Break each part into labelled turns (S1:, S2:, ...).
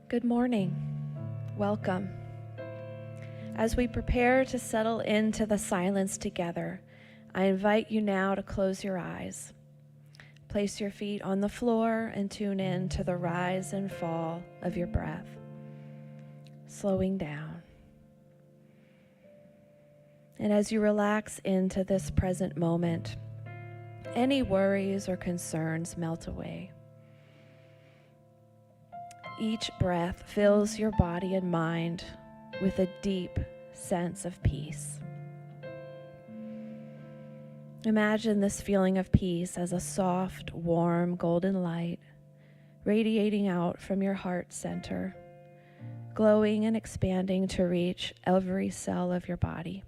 S1: Good morning. Welcome. As we prepare to settle into the silence together, I invite you now to close your eyes. Place your feet on the floor and tune in to the rise and fall of your breath, slowing down. And as you relax into this present moment, any worries or concerns melt away. Each breath fills your body and mind with a deep sense of peace. Imagine this feeling of peace as a soft, warm, golden light radiating out from your heart center, glowing and expanding to reach every cell of your body.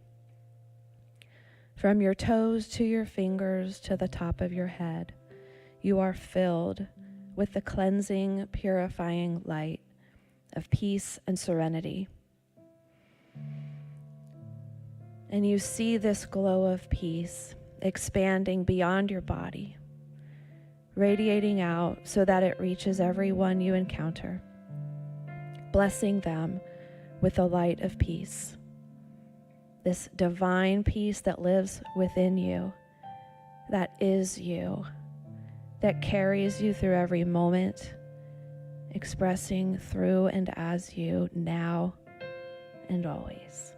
S1: From your toes to your fingers to the top of your head, you are filled with the cleansing, purifying light of peace and serenity. And you see this glow of peace expanding beyond your body, radiating out so that it reaches everyone you encounter, blessing them with the light of peace, this divine peace that lives within you, that is you, that carries you through every moment, expressing through and as you now and always.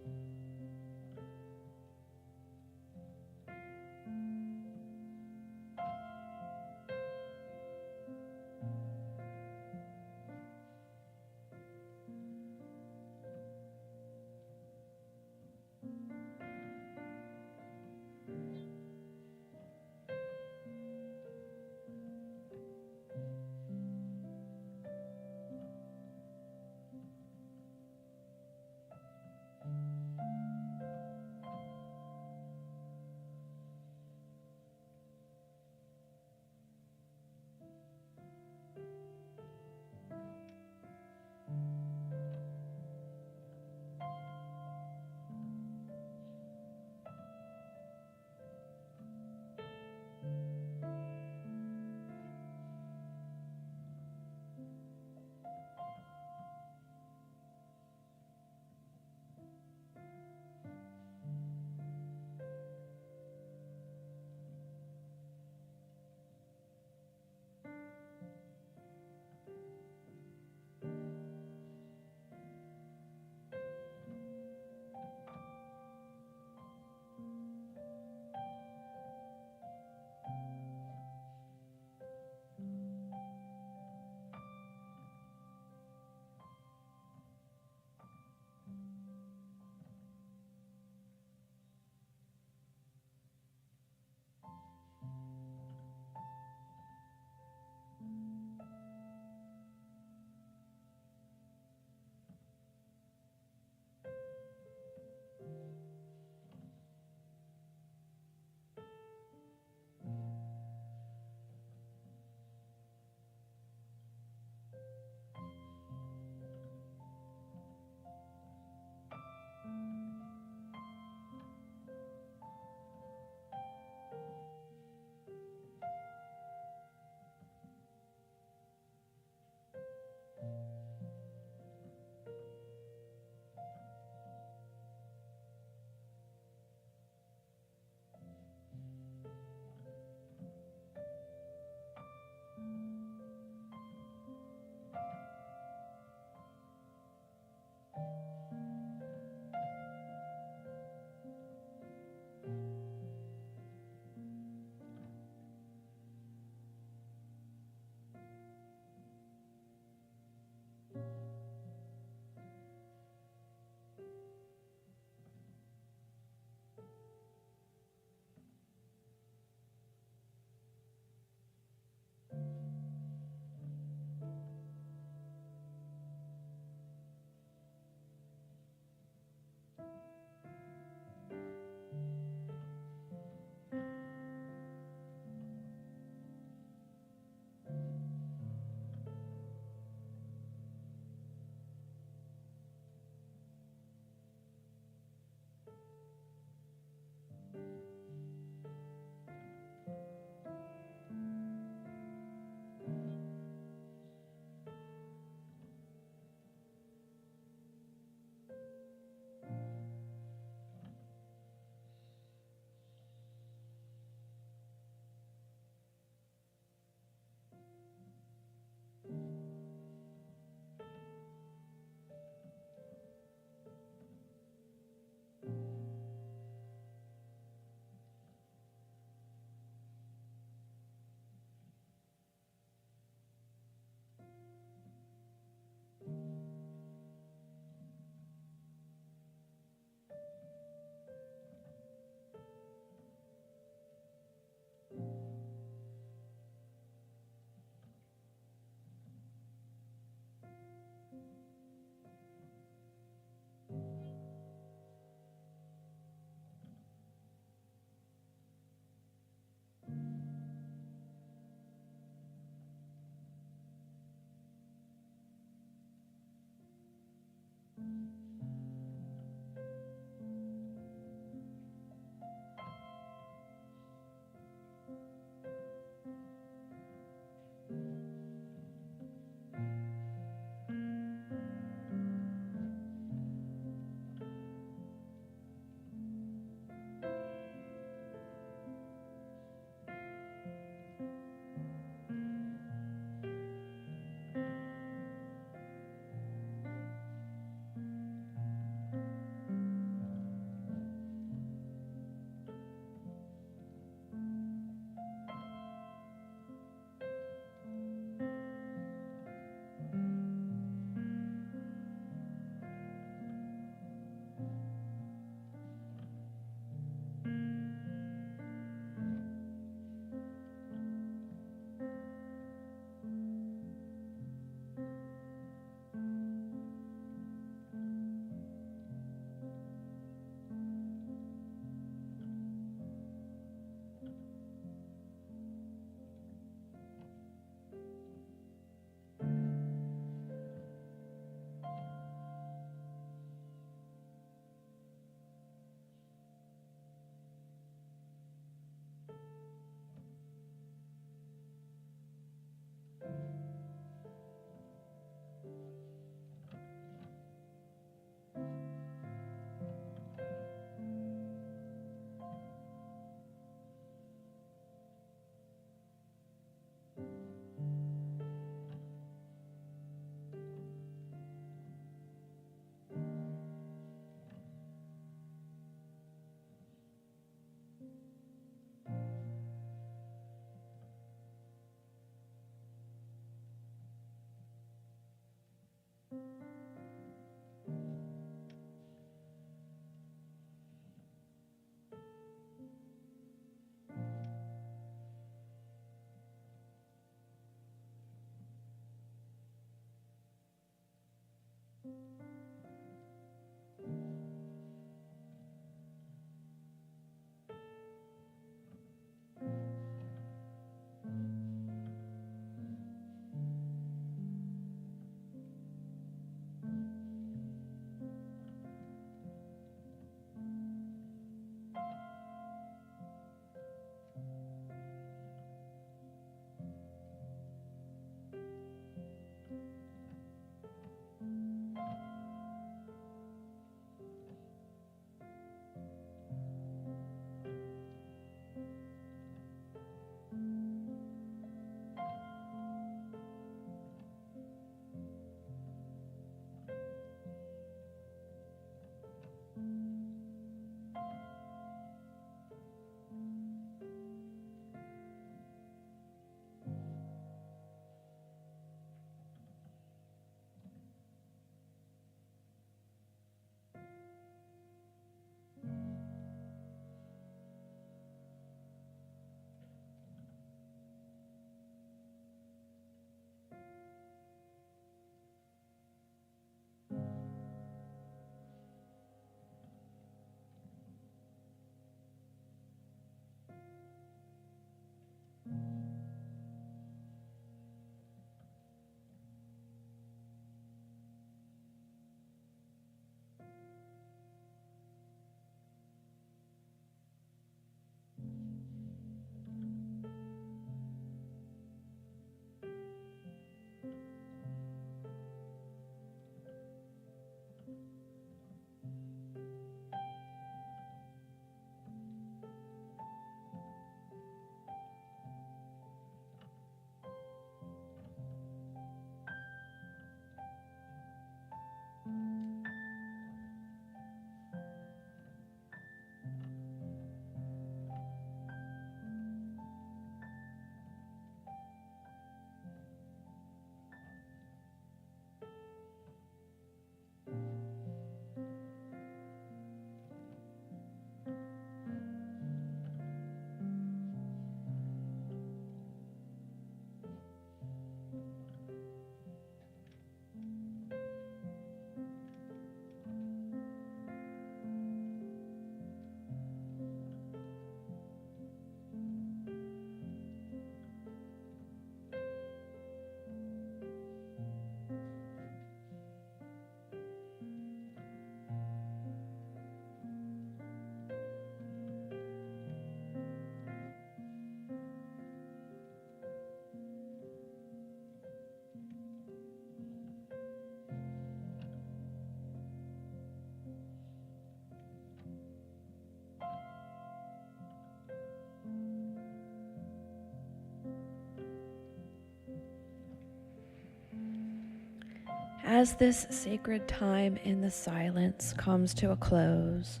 S1: As this sacred time in the silence comes to a close,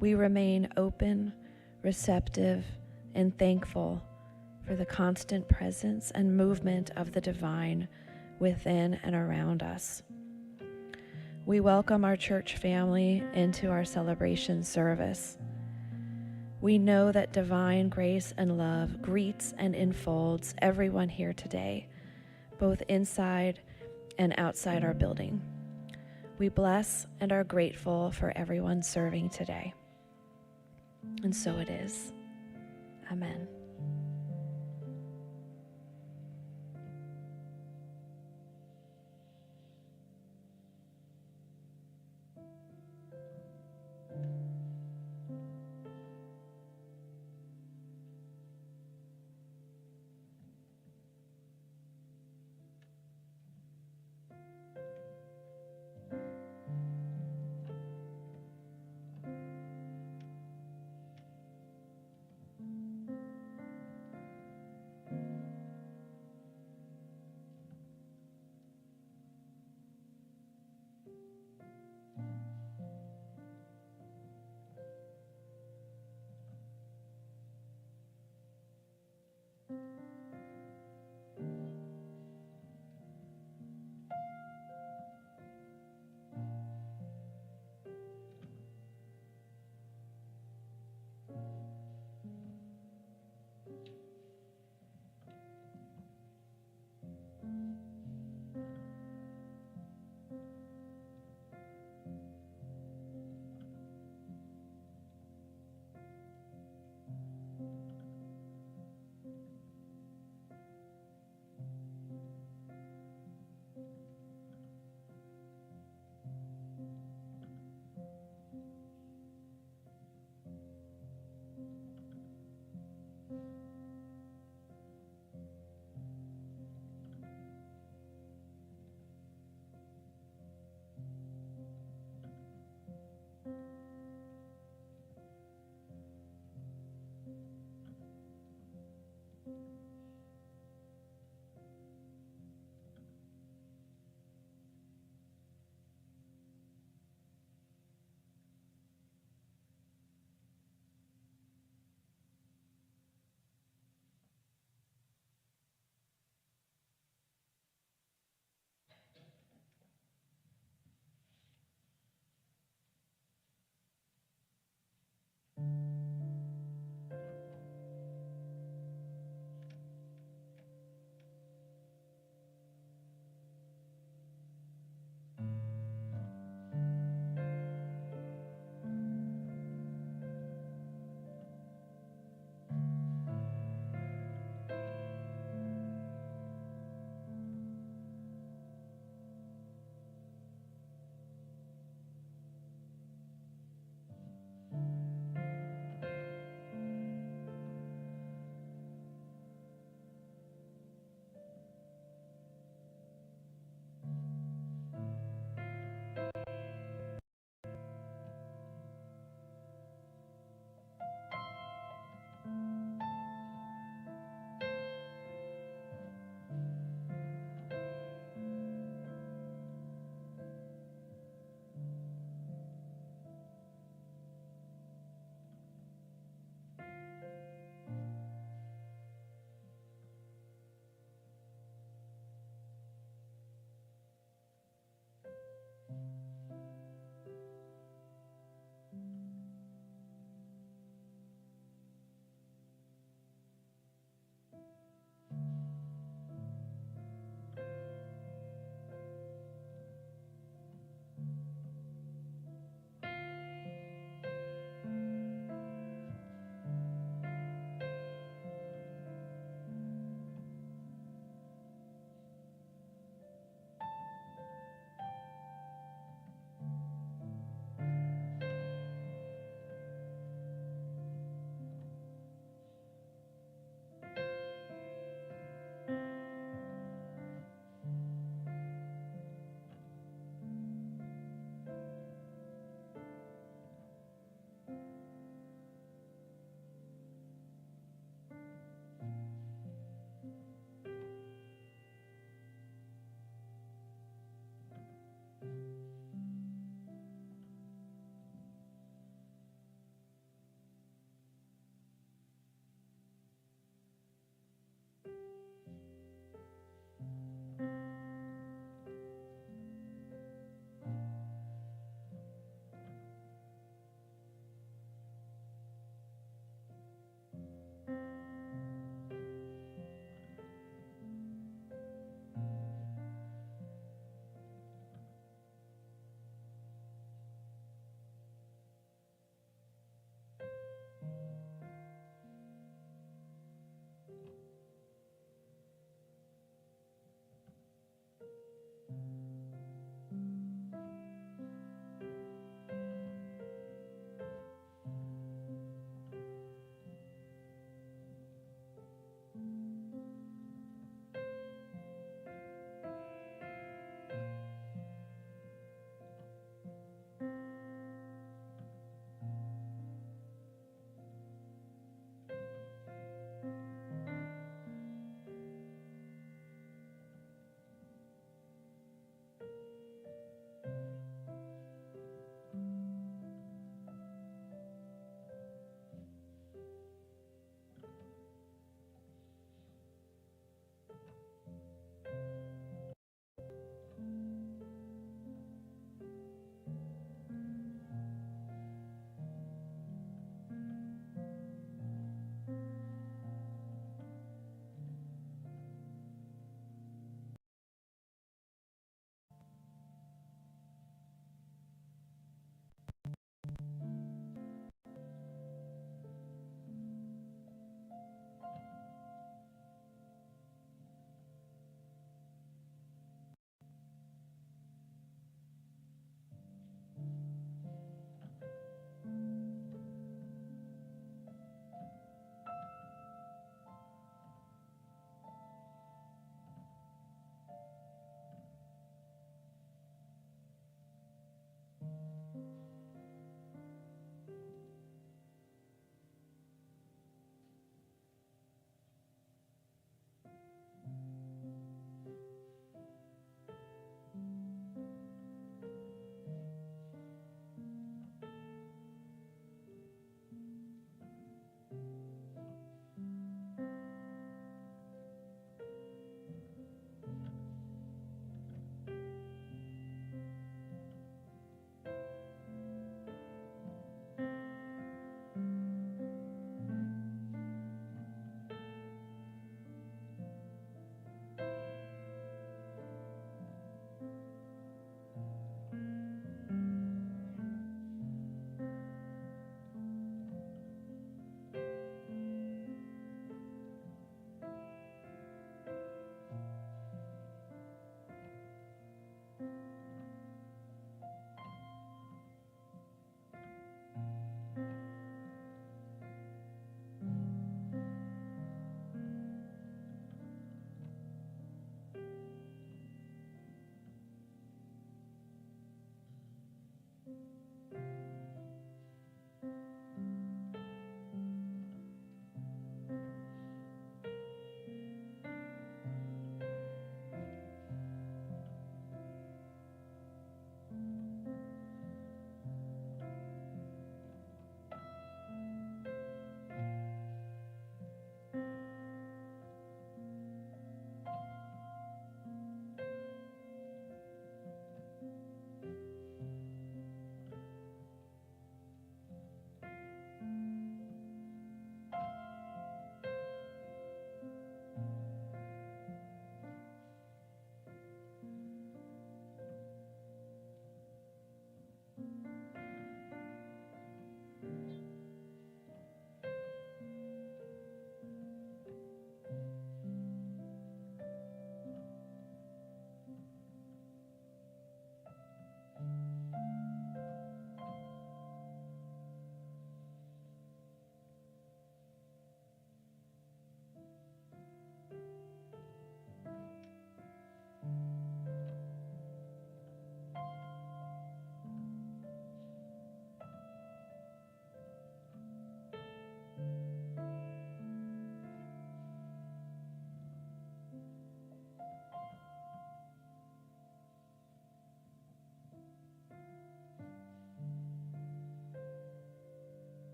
S1: we remain open, receptive, and thankful for the constant presence and movement of the divine within and around us. We welcome our church family into our celebration service. We know that divine grace and love greets and enfolds everyone here today, both inside and outside our building. We bless and are grateful for everyone serving today. And so it is. Amen.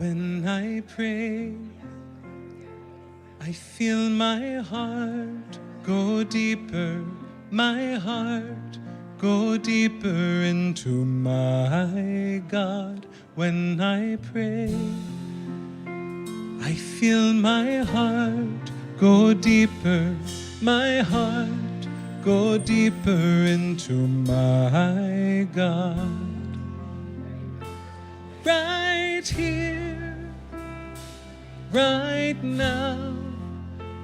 S2: When I pray, I feel my heart go deeper, my heart go deeper into my God. When I pray, I feel my heart go deeper, my heart go deeper into my God. Right here, right now,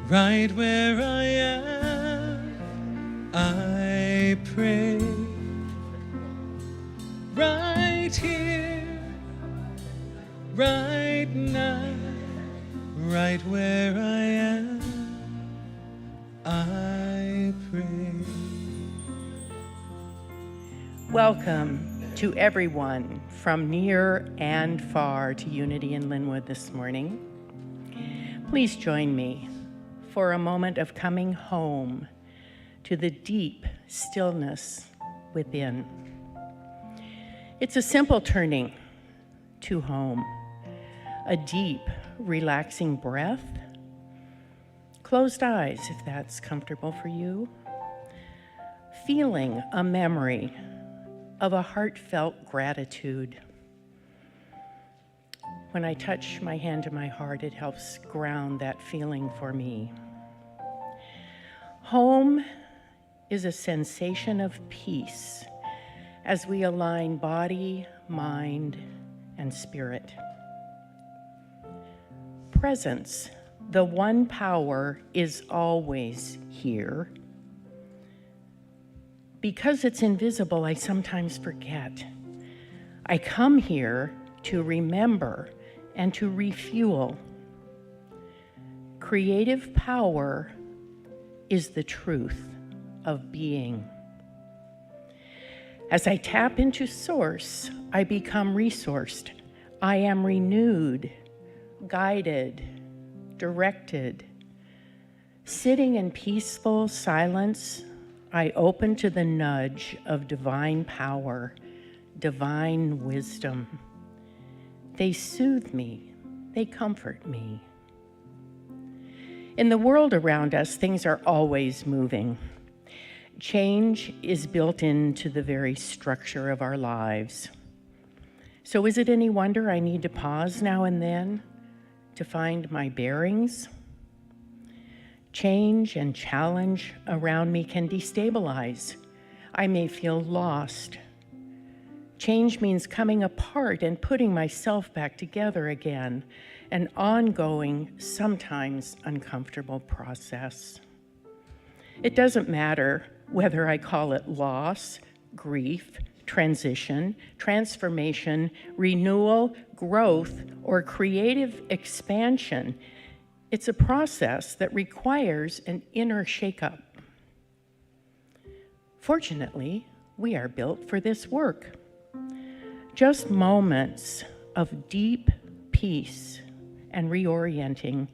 S2: right where I am, I pray. Right here, right now, right where I am, I pray.
S3: Welcome to everyone from near and far to Unity in Lynnwood this morning. Please join me for a moment of coming home to the deep stillness within. It's a simple turning to home, a deep, relaxing breath, closed eyes if that's comfortable for you, feeling a memory of a heartfelt gratitude. When I touch my hand to my heart, it helps ground that feeling for me. Home is a sensation of peace as we align body, mind, and spirit. Presence, the one power, is always here. Because it's invisible, I sometimes forget. I come here to remember and to refuel. Creative power is the truth of being. As I tap into Source, I become resourced. I am renewed, guided, directed. Sitting in peaceful silence, I open to the nudge of divine power, divine wisdom. They soothe me, they comfort me. In the world around us, things are always moving. Change is built into the very structure of our lives. So is it any wonder I need to pause now and then to find my bearings? Change and challenge around me can destabilize. I may feel lost. Change means coming apart and putting myself back together again, an ongoing, sometimes uncomfortable process. It doesn't matter whether I call it loss, grief, transition, transformation, renewal, growth, or creative expansion. It's a process that requires an inner shakeup. Fortunately, we are built for this work. Just moments of deep peace and reorienting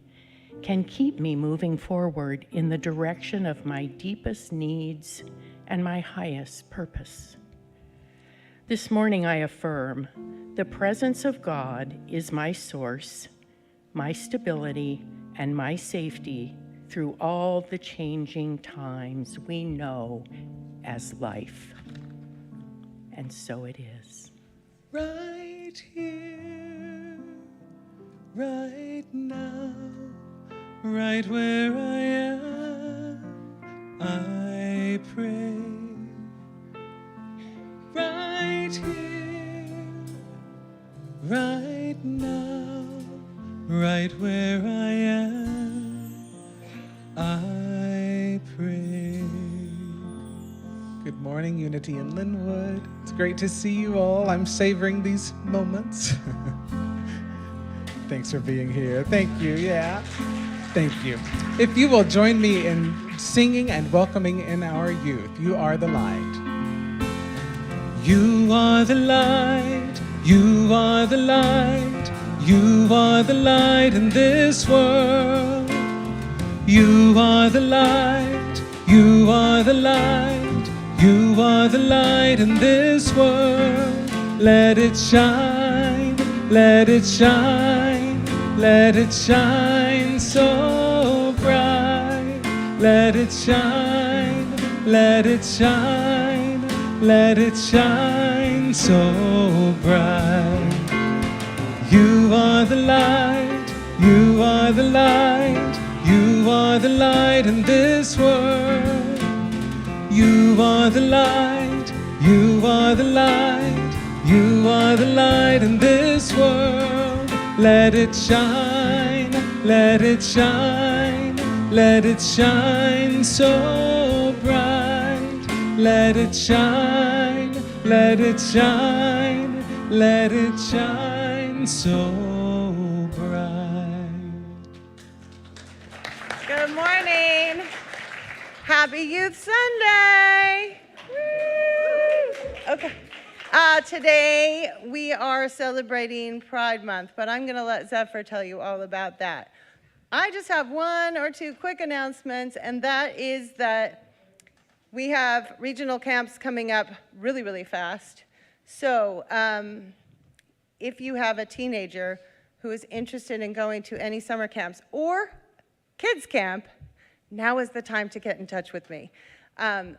S3: can keep me moving forward in the direction of my deepest needs and my highest purpose. This morning I affirm the presence of God is my source, my stability, and my safety through all the changing times we know as life. And so it is.
S2: Right here, right now, right where I am, I pray. Right here, right now, right where I am, I pray. Good morning, Unity in Lynnwood. It's great to see you all. I'm savoring these moments. Thanks for being here. Thank you, yeah. Thank you. If you will join me in singing and welcoming in our youth, You Are the Light. You are the light, you are the light, you are the light in this world. You are the light, you are the light, you are the light in this world. Let it shine, let it shine. let it shine so bright. Let it shine, let it shine, let it shine so bright. You are the light, you are the light, you are the light in this world. You are the light, you are the light, you are the light in this world. Let it shine, let it shine, let it shine so bright. Let it shine, let it shine, let it shine so bright.
S4: Good morning. Happy Youth Sunday. Woo! Okay. Today we are celebrating Pride Month, but I'm going to let Zephyr tell you all about that. I just have one or two quick announcements, and that is that we have regional camps coming up really, really fast. So if you have a teenager who is interested in going to any summer camps or kids camp, now is the time to get in touch with me.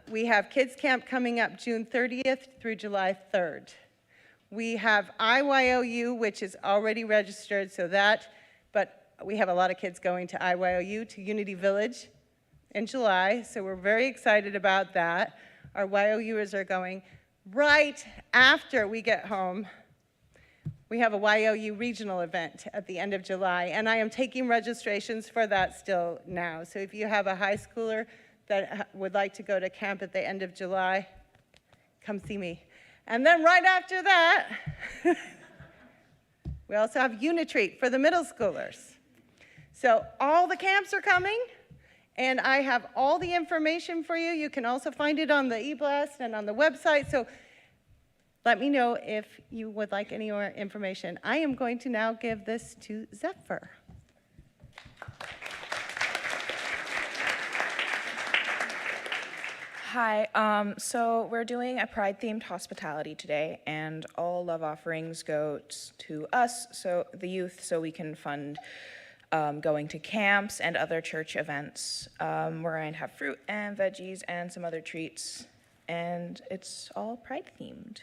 S4: We have kids camp coming up June 30th through July 3rd. We have IYOU, which is already registered, but we have a lot of kids going to IYOU, to Unity Village in July, so we're very excited about that. Our YOUers are going. Right after we get home, we have a YOU regional event at the end of July, and I am taking registrations for that still now. So if you have a high schooler that would like to go to camp at the end of July, come see me. And then right after that, we also have Unitreat for the middle schoolers. So all the camps are coming, and I have all the information for you. You can also find it on the e-blast and on the website. So let me know if you would like any more information. I am going to now give this to Zephyr.
S5: Hi, so we're doing a Pride-themed hospitality today, and all love offerings go to us, so the youth, so we can fund going to camps and other church events. We're going to have fruit and veggies and some other treats, and it's all Pride-themed.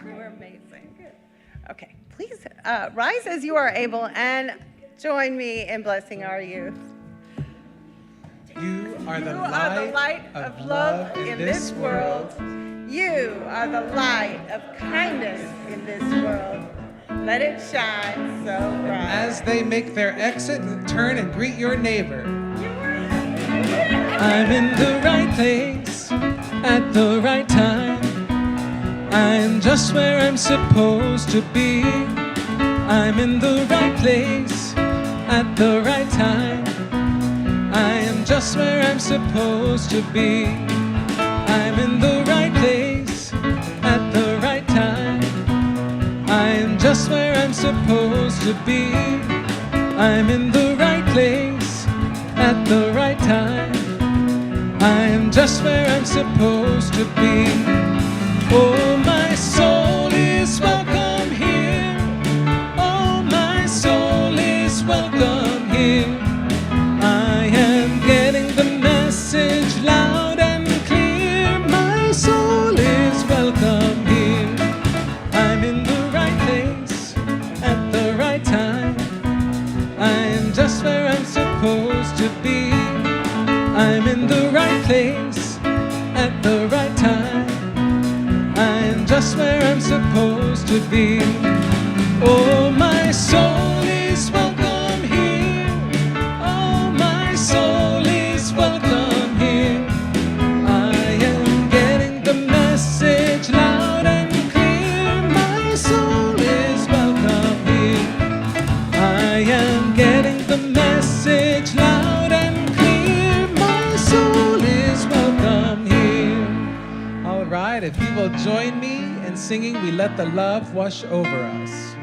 S4: You're amazing. Okay, please rise as you are able and join me in blessing our youth.
S2: You are the
S4: You are the light of love in this world. You are the light of kindness in this world. Let it shine so bright.
S2: As they make their exit, turn and greet your neighbor. I'm in the right place at the right time. I'm just where I'm supposed to be. I'm in the right place at the right time. I am just where I'm supposed to be. I'm in the right place at the right time. I am just where I'm supposed to be. I'm in the right place at the right time. I am just where I'm supposed to be. Oh, my soul is welcome here. Oh, my soul is welcome here. I am getting the message loud and clear. My soul is welcome here. I'm in the right place at the right time. I am just where I'm supposed to be. I'm in the right place at the right time. I'm just where I'm supposed to be. Oh, my soul is welcome here. Oh, my soul is welcome here. I am getting the message loud and clear. My soul is welcome here. I am getting the message loud and clear. My soul is welcome here. All right, if you will join me in singing We Let the Love Wash Over Us.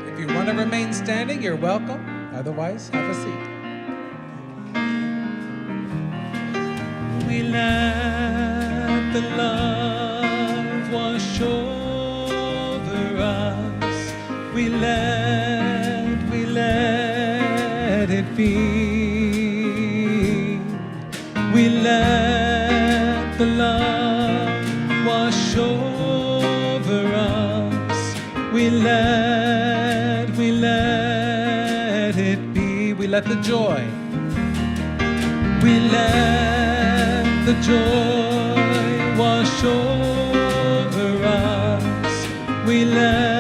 S2: If you want to remain standing, you're welcome. Otherwise, have a seat. we let the love wash over us. We let it be. We let the love wash over us. We let it be. We let the joy. We let the joy wash over us. We let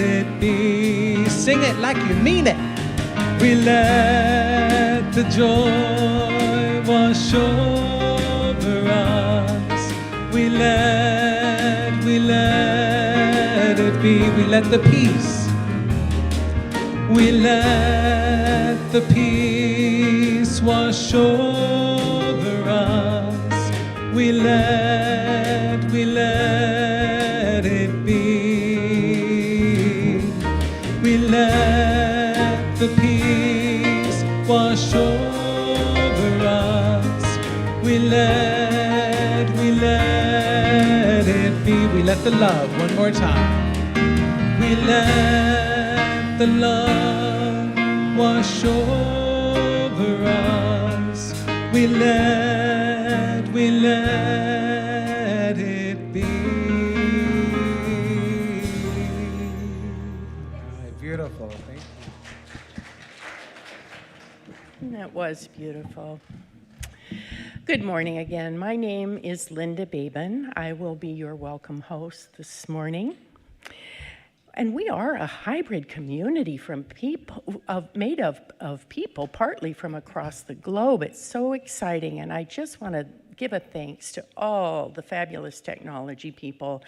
S2: it be. Sing it like you mean it. We let the joy wash over us. We let it be. We let the peace. We let the peace wash over us. We let it be. We let the peace wash over us. We let it be. We let the love, one more time. We let the love wash over us. We let it be.
S6: All right, beautiful. Thank you.
S3: That was beautiful. Good morning again. My name is Linda Babin. I will be your welcome host this morning. And we are a hybrid community from people made of people partly from across the globe. It's so exciting, and I just want to give a thanks to all the fabulous technology people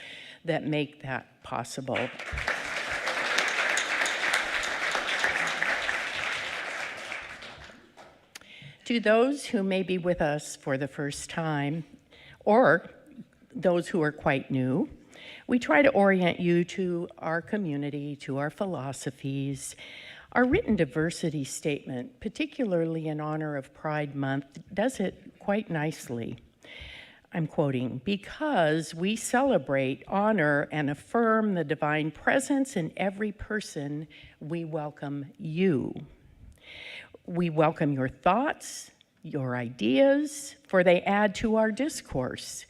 S3: that make that possible. To those who may be with us for the first time, or those who are quite new, we try to orient you to our community, to our philosophies. Our written diversity statement, particularly in honor of Pride Month, does it quite nicely. I'm quoting, "Because we celebrate, honor, and affirm the divine presence in every person, we welcome you. We welcome your thoughts, your ideas, for they add to our discourse.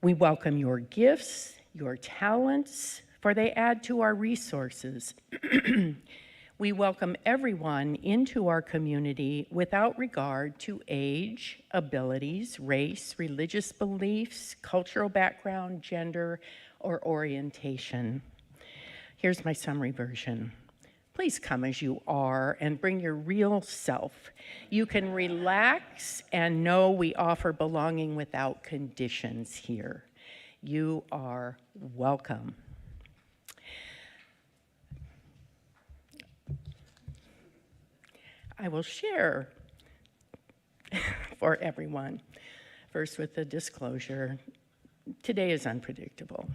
S3: We welcome your gifts, your talents, for they add to our resources. We welcome everyone into our community without regard to age, abilities, race, religious beliefs, cultural background, gender, or orientation." Here's my summary version. Please come as you are and bring your real self. You can relax and know we offer belonging without conditions here. You are welcome. I will share for everyone, first with the disclosure. Today is unpredictable.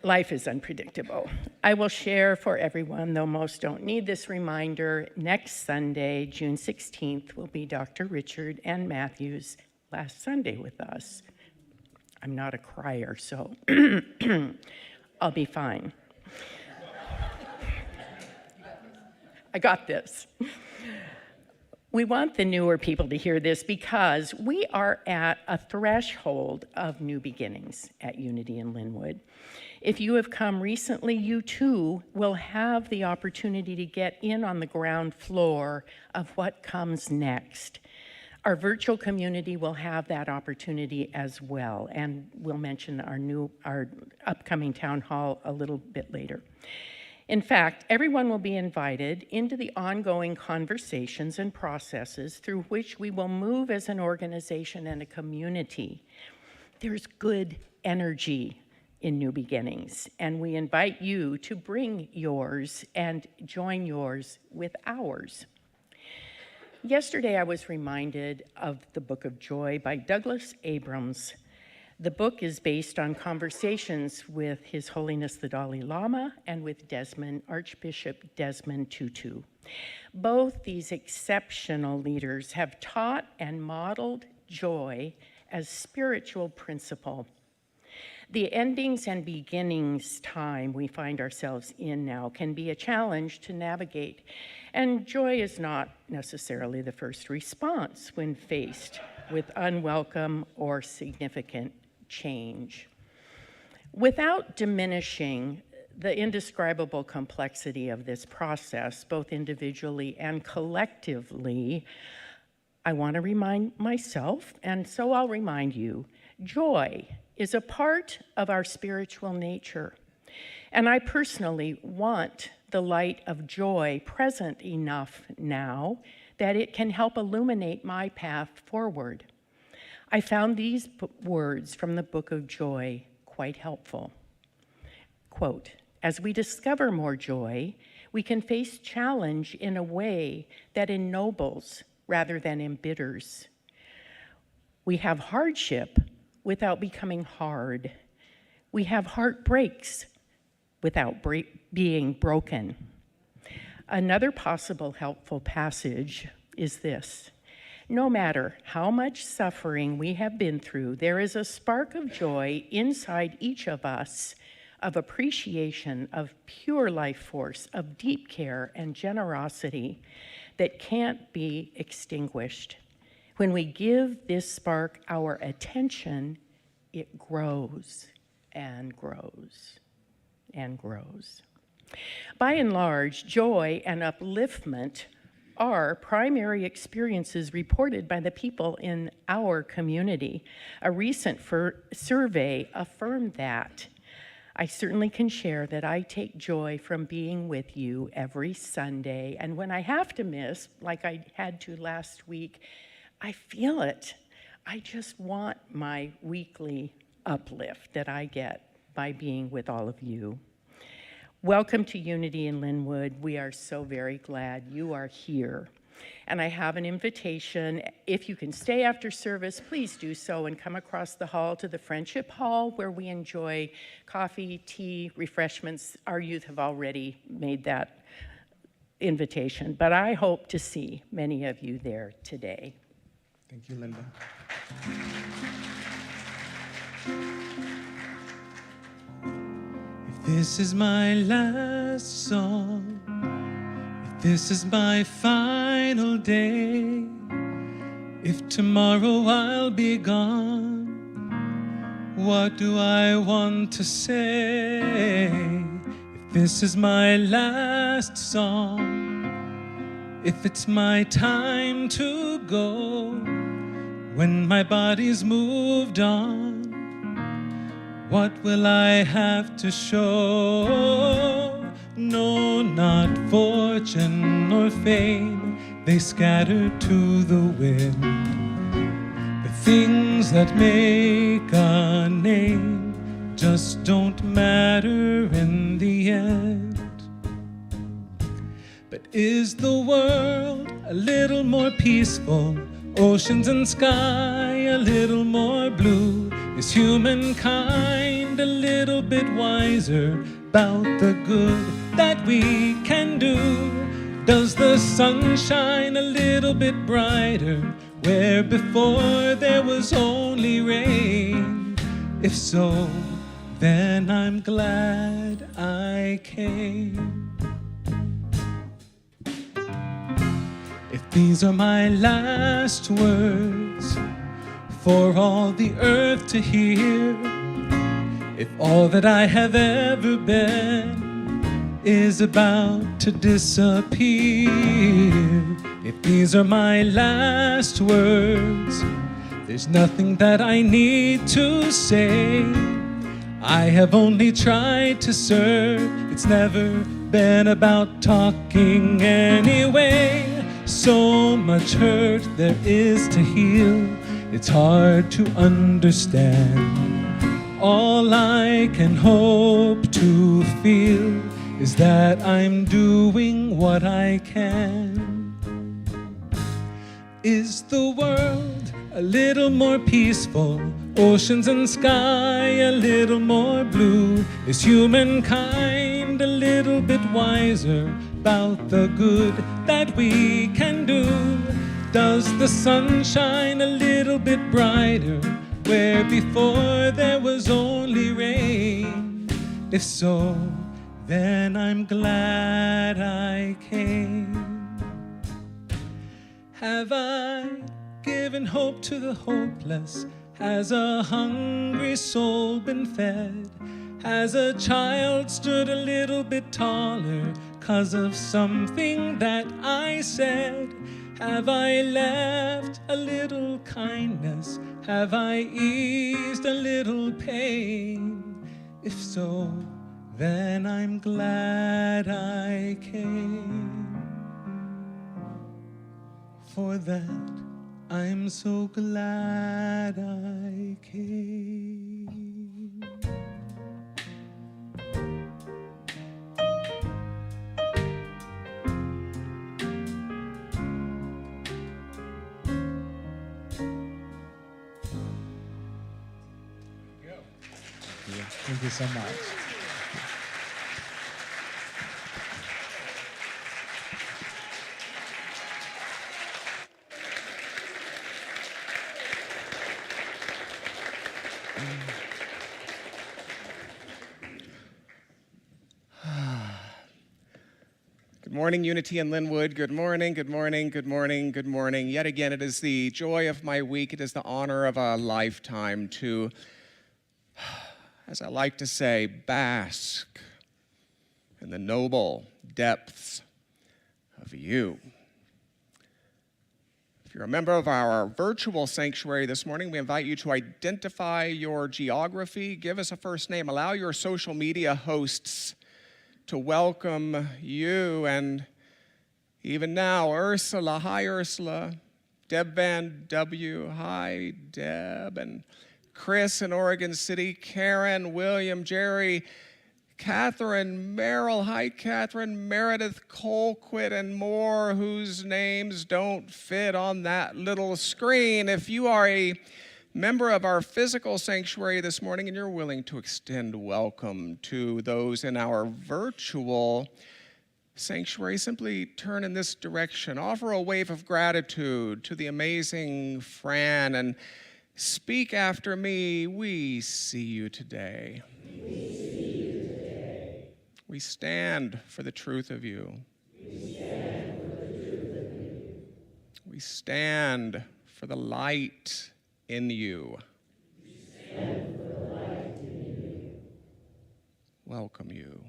S3: Life is unpredictable. I will share for everyone, though most don't need this reminder, next Sunday, June 16th, will be Dr. Richard N. Matthews' last Sunday with us. I'm not a crier, so I'll be fine. I got this. We want the newer people to hear this because we are at a threshold of new beginnings at Unity in Lynnwood. If you have come recently, you too will have the opportunity to get in on the ground floor of what comes next. Our virtual community will have that opportunity as well, and we'll mention our upcoming town hall a little bit later. In fact, everyone will be invited into the ongoing conversations and processes through which we will move as an organization and a community. There's good energy in new beginnings, and we invite you to bring yours and join yours with ours. Yesterday, I was reminded of the Book of Joy by Douglas Abrams. The book is based on conversations with His Holiness the Dalai Lama and with Archbishop Desmond Tutu. Both these exceptional leaders have taught and modeled joy as spiritual principle. The endings and beginnings time we find ourselves in now can be a challenge to navigate, and joy is not necessarily the first response when faced with unwelcome or significant change. Without diminishing the indescribable complexity of this process, both individually and collectively, I want to remind myself, and so I'll remind you, joy is a part of our spiritual nature. And I personally want the light of joy present enough now that it can help illuminate my path forward. I found these words from the Book of Joy quite helpful. Quote, "As we discover more joy, we can face challenge in a way that ennobles rather than embitters. We have hardship without becoming hard. We have heartbreaks without being broken." Another possible helpful passage is this: "No matter how much suffering we have been through, there is a spark of joy inside each of us, of appreciation, of pure life force, of deep care and generosity that can't be extinguished. When we give this spark our attention, it grows and grows and grows." By and large, joy and upliftment are primary experiences reported by the people in our community. A recent survey affirmed that. I certainly can share that I take joy from being with you every Sunday, and when I have to miss, like I had to last week, I feel it. I just want my weekly uplift that I get by being with all of you. Welcome to Unity in Lynnwood. We are so very glad you are here. And I have an invitation. If you can stay after service, please do so and come across the hall to the Friendship Hall, where we enjoy coffee, tea, refreshments. Our youth have already made that invitation, but I hope to see many of you there today.
S6: Thank you, Linda.
S2: If this is my last song, if this is my final day, if tomorrow I'll be gone, what do I want to say? If this is my last song, if it's my time to go, when my body's moved on, what will I have to show? No, not fortune nor fame, they scatter to the wind. The things that make a name just don't matter in the end. But is the world a little more peaceful? Oceans and sky a little more blue? Is humankind a little bit wiser about the good that we can do? Does the sun shine a little bit brighter where before there was only rain? If so, then I'm glad I came. If these are my last words for all the earth to hear, if all that I have ever been is about to disappear, if these are my last words, there's nothing that I need to say. I have only tried to serve, it's never been about talking anyway. So much hurt there is to heal, it's hard to understand. All I can hope to feel is that I'm doing what I can. Is the world a little more peaceful, oceans and sky a little more blue. Is humankind a little bit wiser about the good that we can do? Does the sun shine a little bit brighter where before there was only rain? If so, then I'm glad I came. Have I given hope to the hopeless? Has a hungry soul been fed? Has a child stood a little bit taller 'cause of something that I said? Have I left a little kindness? Have I eased a little pain? If so, then I'm glad I came. For that, I'm so glad I came.
S6: Thank you so much.
S7: Good morning, Unity in Lynnwood. Good morning, good morning, good morning, good morning. Yet again, it is the joy of my week. It is the honor of a lifetime to, as I like to say, bask in the noble depths of you. If you're a member of our virtual sanctuary this morning, we invite you to identify your geography, give us a first name, allow your social media hosts to welcome you, and even now, Ursula, hi Ursula, Deb Van W, hi Deb, and Chris in Oregon City, Karen, William, Jerry, Catherine, Merrill, hi Catherine, Meredith, Colquitt, and more whose names don't fit on that little screen. If you are a member of our physical sanctuary this morning and you're willing to extend welcome to those in our virtual sanctuary, simply turn in this direction. Offer a wave of gratitude to the amazing Fran and speak after me. We see you today. We stand for the truth of you. We stand for the light in you. Welcome you.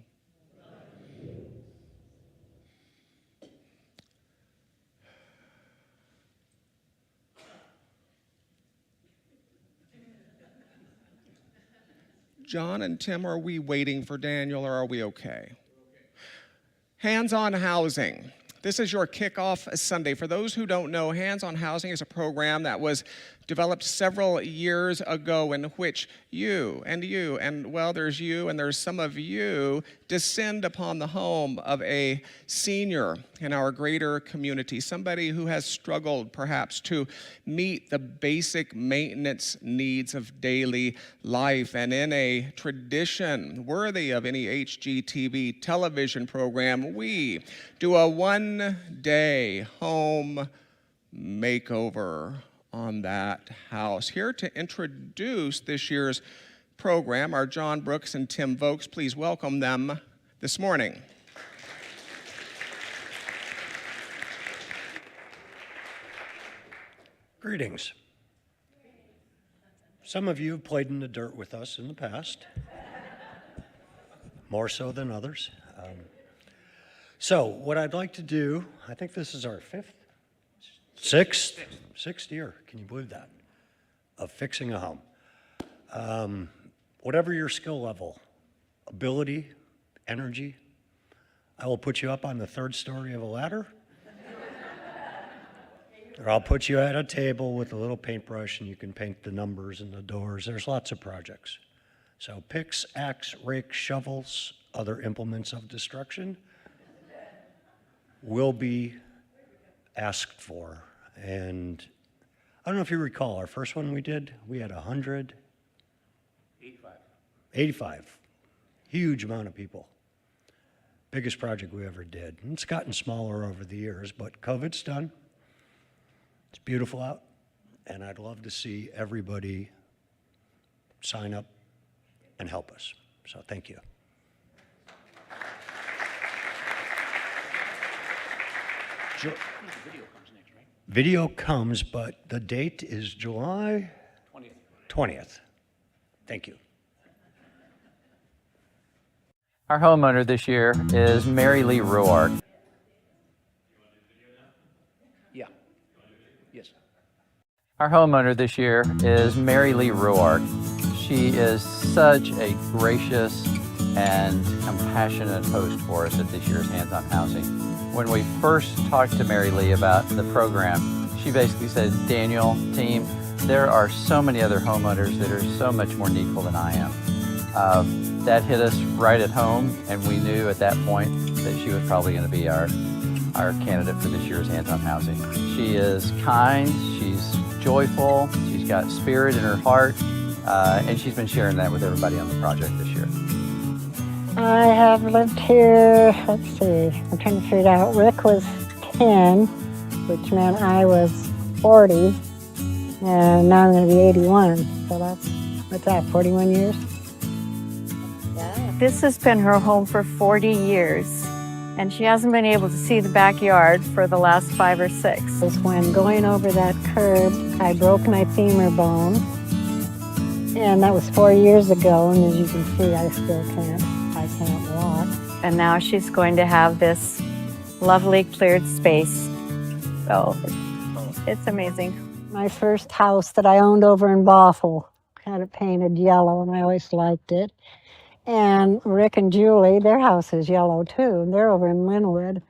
S7: John and Tim, are we waiting for Daniel or are we okay? Hands on Housing. This is your kickoff Sunday. For those who don't know, Hands on Housing is a program that was developed several years ago in which you, and well, there's you and there's some of you, descend upon the home of a senior in our greater community, somebody who has struggled perhaps to meet the basic maintenance needs of daily life. And in a tradition worthy of any HGTV television program, we do a one-day home makeover on that house. Here to introduce this year's program are John Brooks and Tim Vokes. Please welcome them this morning.
S8: Greetings. Some of you have played in the dirt with us in the past, more so than others. So what I'd like to do, I think this is our sixth year, can you believe that, of fixing a home. Whatever your skill level, ability, energy, I will put you up on the third story of a ladder, or I'll put you at a table with a little paintbrush and you can paint the numbers and the doors. There's lots of projects. So picks, axe, rake, shovels, other implements of destruction will be asked for. And I don't know if you recall, our first one we did, we had 85. Huge amount of people. Biggest project we ever did. And it's gotten smaller over the years, but COVID's done. It's beautiful out, and I'd love to see everybody sign up and help us. So thank you. Video comes, but the date is July 20th. Thank you.
S9: Our homeowner this year is Mary Lee Ruark.
S8: Yeah. Yes.
S9: Our homeowner this year is Mary Lee Ruark. She is such a gracious and compassionate host for us at this year's Hands-On Housing. When we first talked to Mary Lee about the program, she basically said, Daniel, team, there are so many other homeowners that are so much more needful than I am. That hit us right at home, and we knew at that point that she was probably going to be our candidate for this year's Hands-On Housing. She is kind, she's joyful, she's got spirit in her heart, and she's been sharing that with everybody on the project this year.
S10: I have lived here, let's see, I'm trying to figure it out. Rick was 10, which meant I was 40, and now I'm going to be 81. So that's, what's that, 41 years?
S11: This has been her home for 40 years, and she hasn't been able to see the backyard for the last 5 or 6.
S10: It was when going over that curb, I broke my femur bone, and that was 4 years ago, and as you can see, I still can't walk.
S11: And now she's going to have this lovely cleared space. So it's amazing.
S10: My first house that I owned over in Bothell had it painted yellow, and I always liked it. And Rick and Julie, their house is yellow too, and they're over in Lynnwood.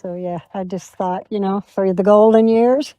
S10: So yeah, I just thought, you know, for the golden years.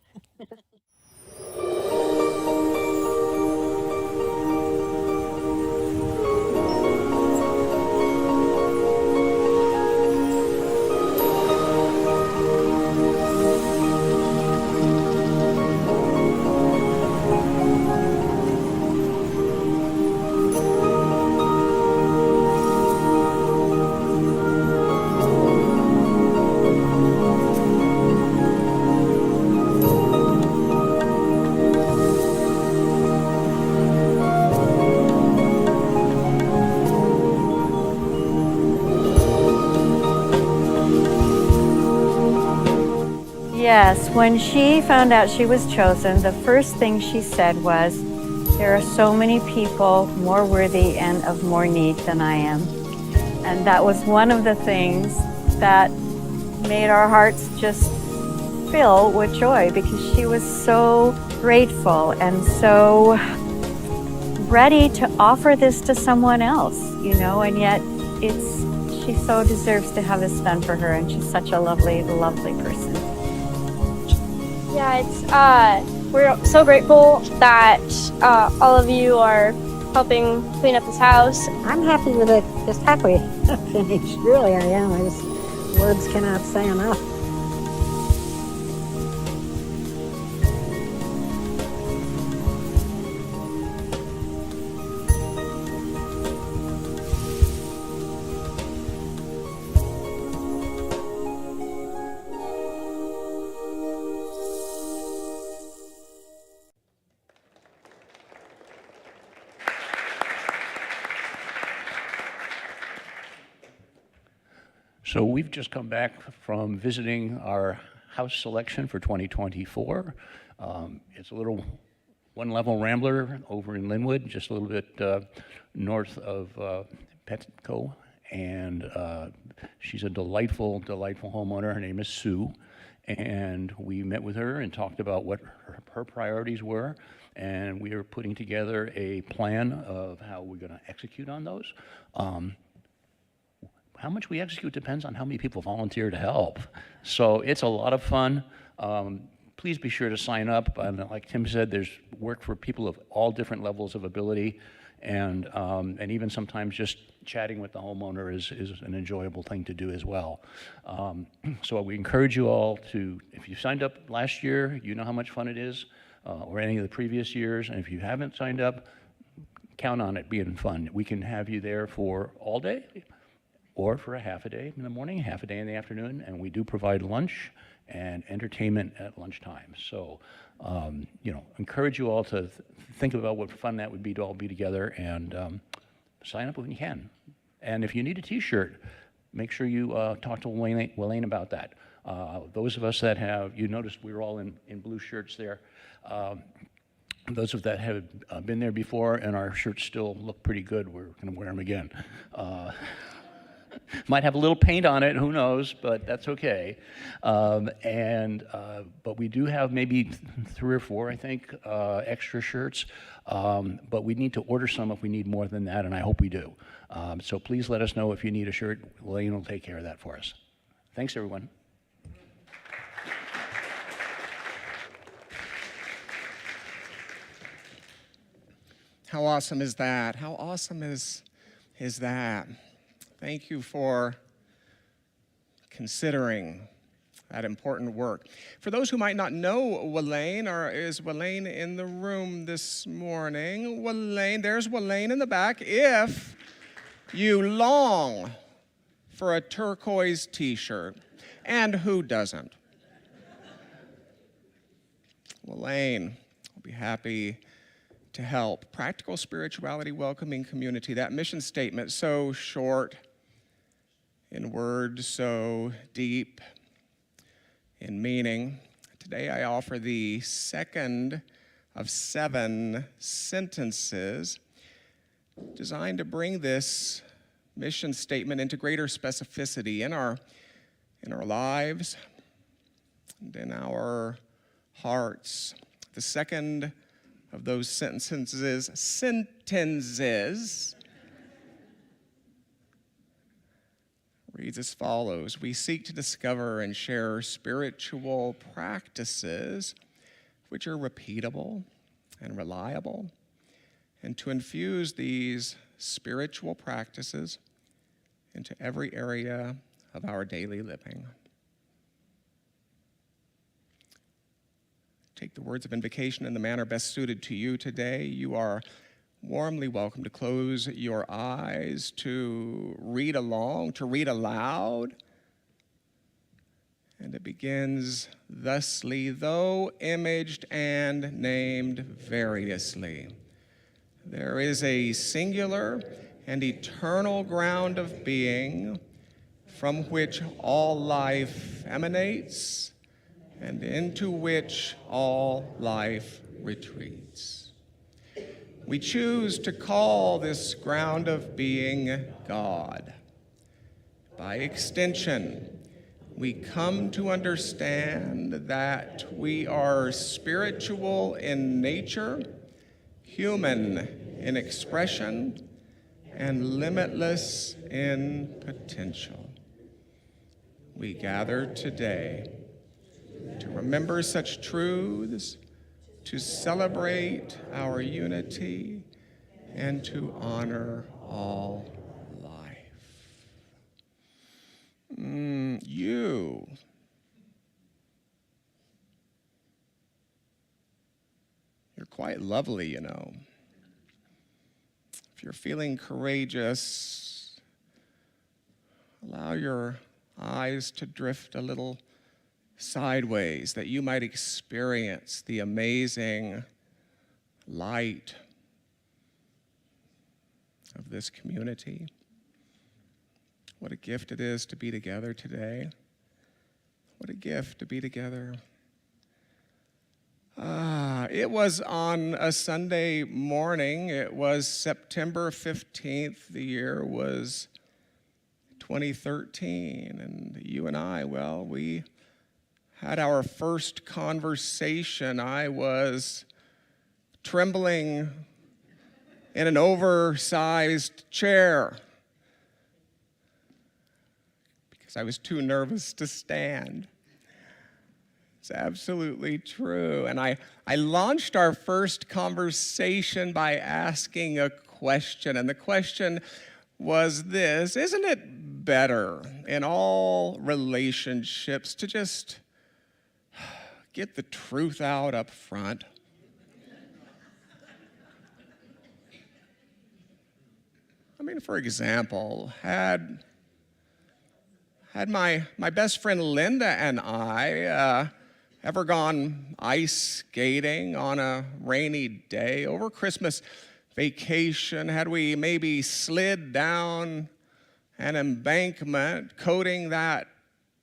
S11: Yes, when she found out she was chosen, the first thing she said was, there are so many people more worthy and of more need than I am. And that was one of the things that made our hearts just fill with joy, because she was so grateful and so ready to offer this to someone else, you know, and yet she so deserves to have this done for her, and she's such a lovely, lovely person.
S12: Yeah, we're so grateful that all of you are helping clean up this house.
S10: I'm happy with it, just happy finished. Really, I am. Words cannot say enough.
S13: So we've just come back from visiting our house selection for 2024. It's a little one-level rambler over in Lynnwood, just a little bit north of Petco, and she's a delightful, delightful homeowner. Her name is Sue, and we met with her and talked about what her priorities were, and we are putting together a plan of how we're going to execute on those. How much we execute depends on how many people volunteer to help. So it's a lot of fun. Please be sure to sign up. And like Tim said, there's work for people of all different levels of ability. And even sometimes just chatting with the homeowner is an enjoyable thing to do as well. So we encourage you all to, if you signed up last year, you know how much fun it is. or any of the previous years. And if you haven't signed up, count on it being fun. We can have you there for all day or for a half a day in the morning, half a day in the afternoon, and we do provide lunch and entertainment at lunchtime. So, encourage you all to think about what fun that would be to all be together, and sign up when you can. And if you need a t-shirt, make sure you talk to Wayne about that. Those of us that have, you noticed we were all in blue shirts there. Those of that have been there before and our shirts still look pretty good, we're going to wear them again. Might have a little paint on it, who knows, but that's okay. But we do have maybe 3 or 4, I think, extra shirts. But we need to order some if we need more than that, and I hope we do. So please let us know if you need a shirt. Elaine will take care of that for us. Thanks, everyone.
S7: How awesome is that? How awesome is that? Thank you for considering that important work. For those who might not know Welaine, or is Welaine in the room this morning? Welaine, there's Welaine in the back. If you long for a turquoise t-shirt, and who doesn't? Welaine will be happy to help. Practical spirituality, welcoming community. That mission statement, so short, in words so deep in meaning. Today I offer the second of 7 sentences designed to bring this mission statement into greater specificity in our lives and in our hearts. The second of those sentences reads as follows. We seek to discover and share spiritual practices which are repeatable and reliable, and to infuse these spiritual practices into every area of our daily living. Take the words of invocation in the manner best suited to you today. You are warmly welcome to close your eyes, to read along, to read aloud. And it begins thusly: though imaged and named variously, there is a singular and eternal ground of being from which all life emanates and into which all life retreats. We choose to call this ground of being God. By extension, we come to understand that we are spiritual in nature, human in expression, and limitless in potential. We gather today to remember such truths, to celebrate our unity, and to honor all life. You're quite lovely, you know. If you're feeling courageous, allow your eyes to drift a little sideways, that you might experience the amazing light of this community. What a gift it is to be together today. What a gift to be together. It was on a Sunday morning. It was September 15th. The year was 2013. And you and I, well, we had our first conversation. I was trembling in an oversized chair because I was too nervous to stand. It's absolutely true. And I launched our first conversation by asking a question. And the question was this: isn't it better in all relationships to just get the truth out up front? mean, for example, had my best friend Linda and I ever gone ice skating on a rainy day over Christmas vacation? Had we maybe slid down an embankment, coating that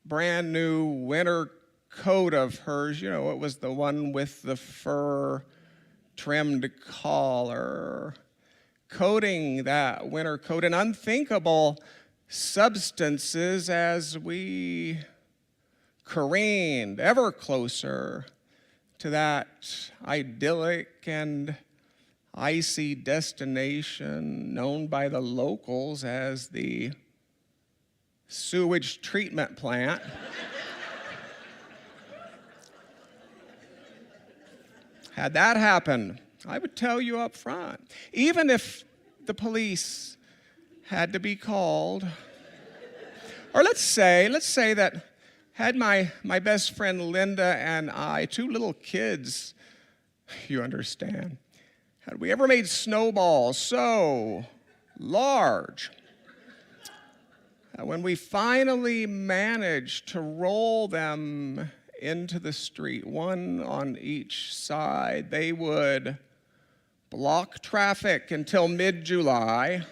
S7: brand new winter coat of hers? You know, it was the one with the fur trimmed collar, coating that winter coat in unthinkable substances as we careened ever closer to that idyllic and icy destination known by the locals as the sewage treatment plant. Had that happened, I would tell you up front, even if the police had to be called. Or let's say that had my best friend Linda and I, two little kids, you understand, had we ever made snowballs so large that when we finally managed to roll them into the street, one on each side, they would block traffic until mid-July.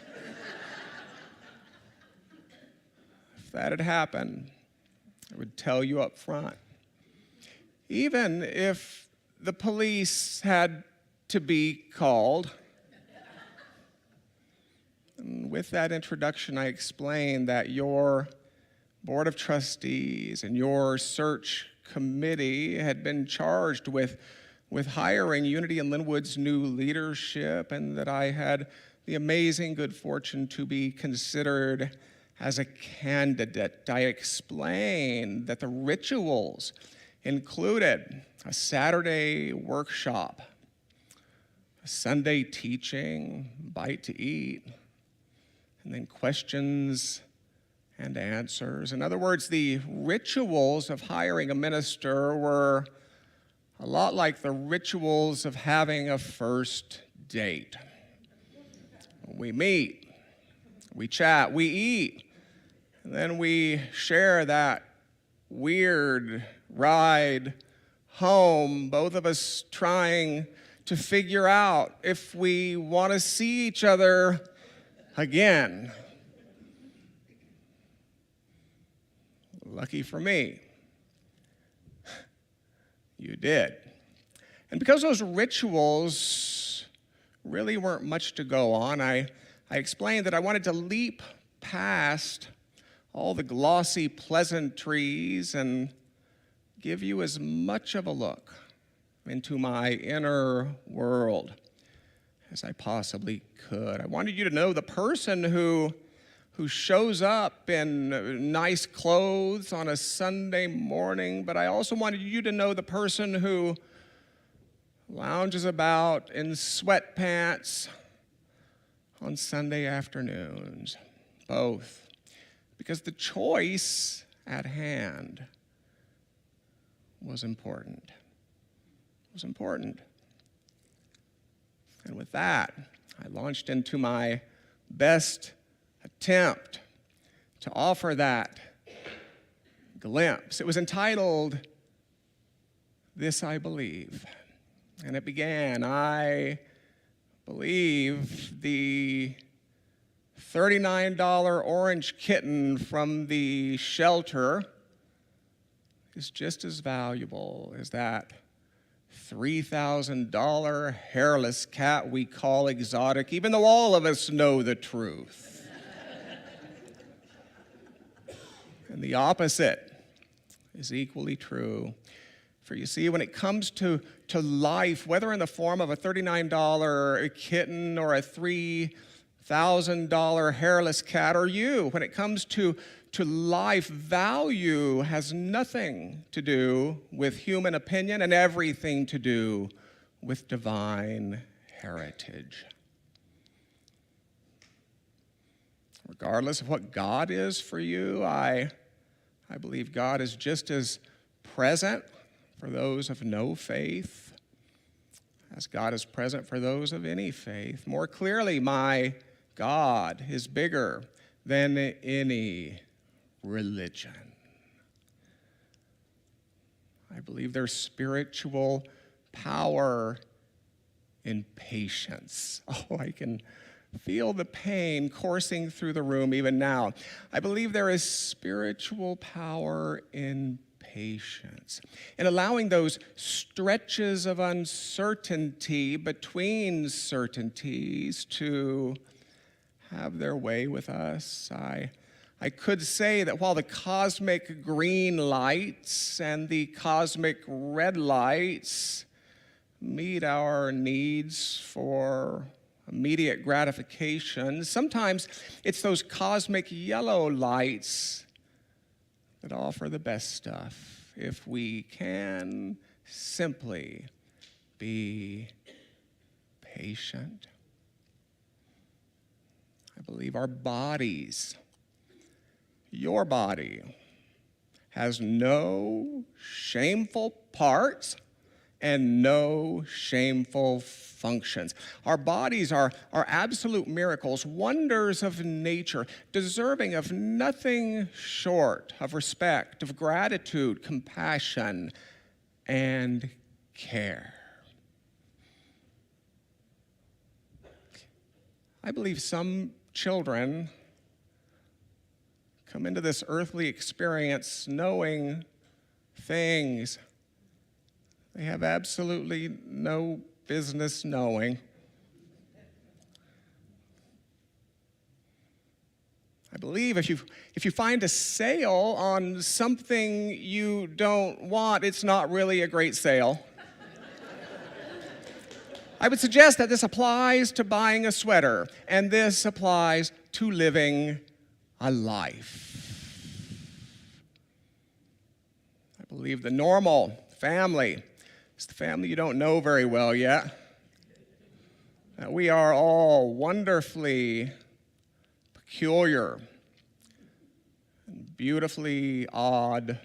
S7: If that had happened, I would tell you up front. Even if the police had to be called. And with that introduction, I explained that your Board of Trustees and your search committee had been charged with hiring Unity in Lynnwood's new leadership, and that I had the amazing good fortune to be considered as a candidate. I explained that the rituals included a Saturday workshop, a Sunday teaching, bite to eat, and then questions and answers. In other words, the rituals of hiring a minister were a lot like the rituals of having a first date. We meet, we chat, we eat, and then we share that weird ride home, both of us trying to figure out if we want to see each other again. Lucky for me, you did. And because those rituals really weren't much to go on, I explained that I wanted to leap past all the glossy pleasantries and give you as much of a look into my inner world as I possibly could. I wanted you to know the person who shows up in nice clothes on a Sunday morning, but I also wanted you to know the person who lounges about in sweatpants on Sunday afternoons, both, because the choice at hand was important. It was important. And with that, I launched into my best attempt to offer that glimpse. It was entitled, "This I Believe." And it began, I believe the $39 orange kitten from the shelter is just as valuable as that $3,000 hairless cat we call exotic, even though all of us know the truth. And the opposite is equally true. For you see, when it comes to life, whether in the form of a $39 kitten or a $3,000 hairless cat, or you, when it comes to life, value has nothing to do with human opinion and everything to do with divine heritage. Regardless of what God is for you, I believe God is just as present for those of no faith as God is present for those of any faith. More clearly, my God is bigger than any religion. I believe there's spiritual power in patience. Oh, I can feel the pain coursing through the room even now. I believe there is spiritual power in patience, in allowing those stretches of uncertainty between certainties to have their way with us. I could say that while the cosmic green lights and the cosmic red lights meet our needs for immediate gratification, sometimes it's those cosmic yellow lights that offer the best stuff if we can simply be patient. I believe our bodies, your body, has no shameful parts and no shameful functions. Our bodies are absolute miracles, wonders of nature, deserving of nothing short of respect, of gratitude, compassion, and care. I believe some children come into this earthly experience knowing things they have absolutely no business knowing. I believe if you find a sale on something you don't want, it's not really a great sale. I would suggest that this applies to buying a sweater, and this applies to living a life. I believe the normal family is the family you don't know very well yet. That we are all wonderfully peculiar and beautifully odd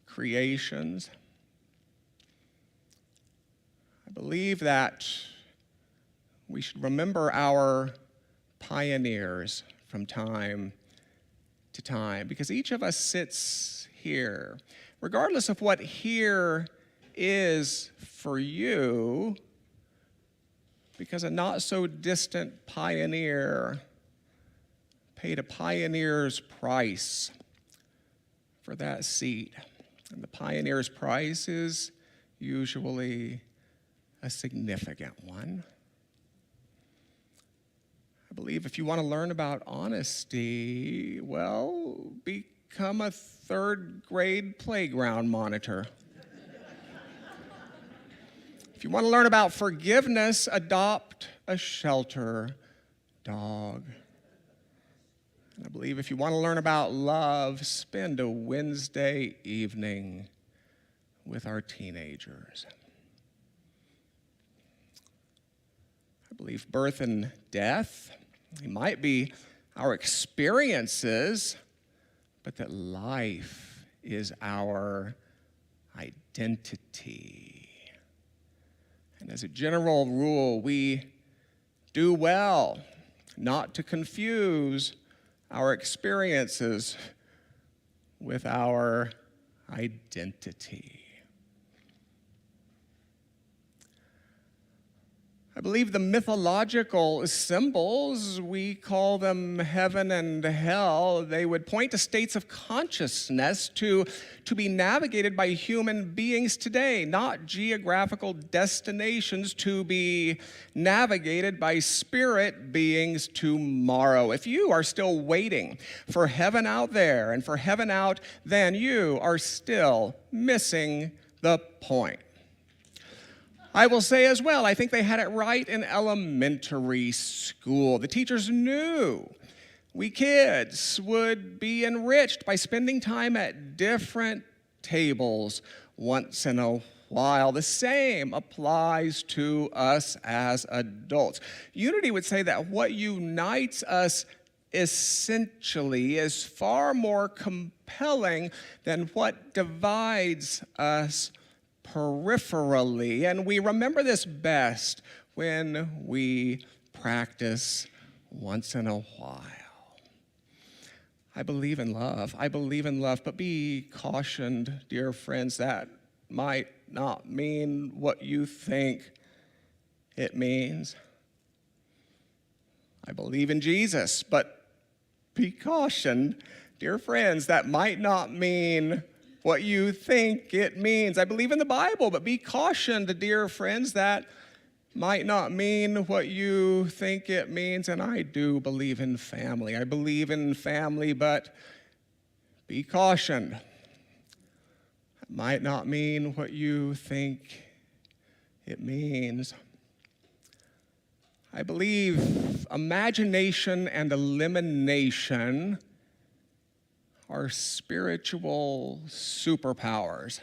S7: creations. I believe that we should remember our pioneers from time to time, because each of us sits here, regardless of what here is for you, because a not so distant pioneer paid a pioneer's price for that seat. And the pioneer's price is usually a significant one. I believe if you want to learn about honesty, well, become a third grade playground monitor. If you want to learn about forgiveness, adopt a shelter dog. And I believe if you want to learn about love, spend a Wednesday evening with our teenagers. I believe birth and death, they might be our experiences, but that life is our identity. And as a general rule, we do well not to confuse our experiences with our identity. I believe the mythological symbols, we call them heaven and hell, they would point to states of consciousness to be navigated by human beings today, not geographical destinations to be navigated by spirit beings tomorrow. If you are still waiting for heaven out there and for heaven out then, you are still missing the point. I will say as well, I think they had it right in elementary school. The teachers knew we kids would be enriched by spending time at different tables once in a while. The same applies to us as adults. Unity would say that what unites us essentially is far more compelling than what divides us peripherally, and we remember this best when we practice once in a while. I believe in love. I believe in love, but be cautioned, dear friends, that might not mean what you think it means. I believe in Jesus, but be cautioned, dear friends, that might not mean what you think it means. I believe in the Bible, but be cautioned, dear friends, that might not mean what you think it means. And I do believe in family. I believe in family, but be cautioned. It might not mean what you think it means. I believe imagination and elimination are spiritual superpowers.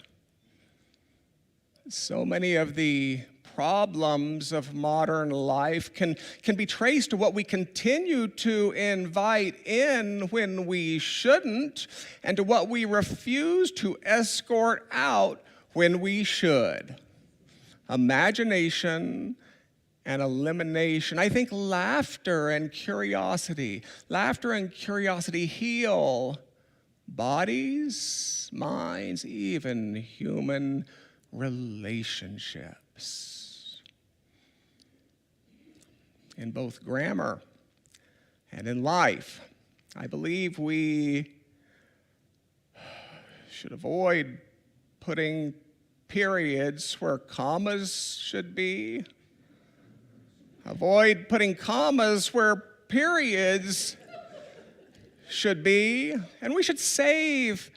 S7: So many of the problems of modern life can be traced to what we continue to invite in when we shouldn't, and to what we refuse to escort out when we should. Imagination and elimination. I think laughter and curiosity heal bodies, minds, even human relationships. In both grammar and in life, I believe we should avoid putting periods where commas should be. Avoid putting commas where periods should be. And we should save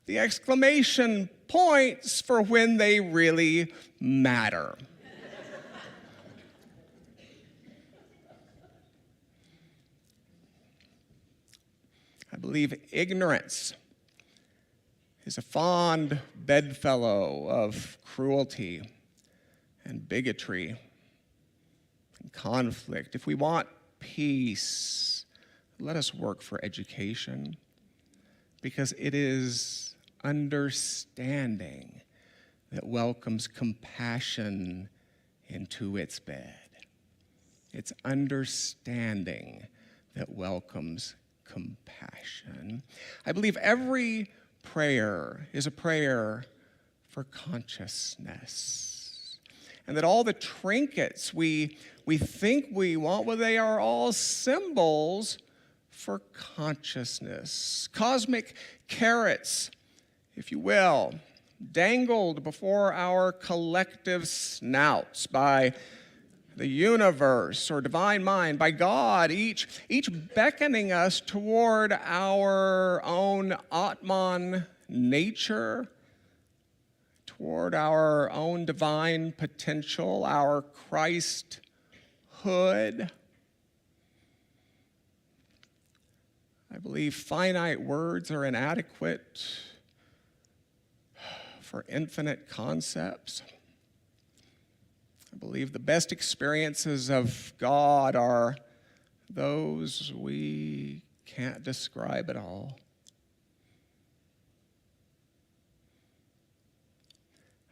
S7: the exclamation points for when they really matter. I believe ignorance is a fond bedfellow of cruelty and bigotry and conflict. If we want peace, let us work for education, because it is understanding that welcomes compassion into its bed. It's understanding that welcomes compassion. I believe every prayer is a prayer for consciousness, and that all the trinkets we think we want, well, they are all symbols for consciousness. Cosmic carrots, if you will, dangled before our collective snouts by the universe or divine mind, by God, each beckoning us toward our own Atman nature, toward our own divine potential, our Christhood. I believe finite words are inadequate for infinite concepts. I believe the best experiences of God are those we can't describe at all.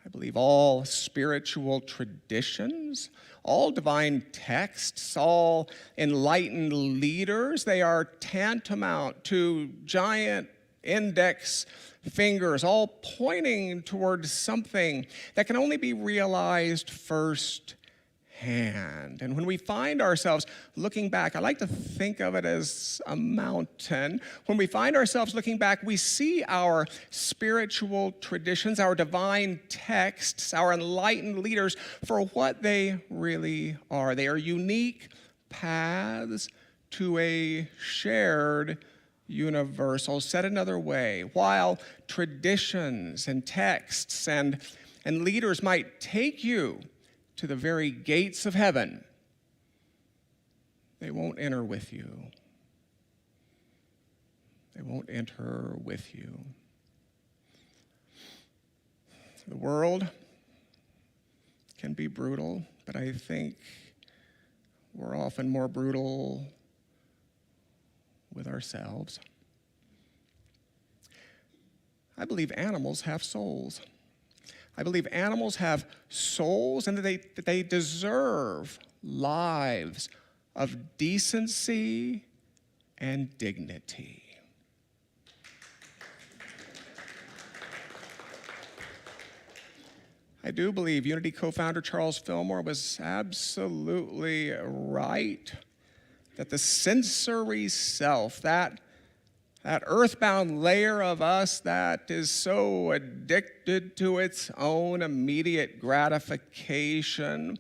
S7: I believe all spiritual traditions, all divine texts, all enlightened leaders, they are tantamount to giant index fingers, all pointing towards something that can only be realized firsthand. And when we find ourselves looking back, I like to think of it as a mountain. When we find ourselves looking back, we see our spiritual traditions, our divine texts, our enlightened leaders for what they really are. They are unique paths to a shared universal. Said another way, while traditions and texts and leaders might take you to the very gates of heaven, they won't enter with you. They won't enter with you. The world can be brutal, but I think we're often more brutal with ourselves. I believe animals have souls. I believe animals have souls and that they deserve lives of decency and dignity. I do believe Unity co-founder Charles Fillmore was absolutely right that the sensory self, that earthbound layer of us that is so addicted to its own immediate gratification,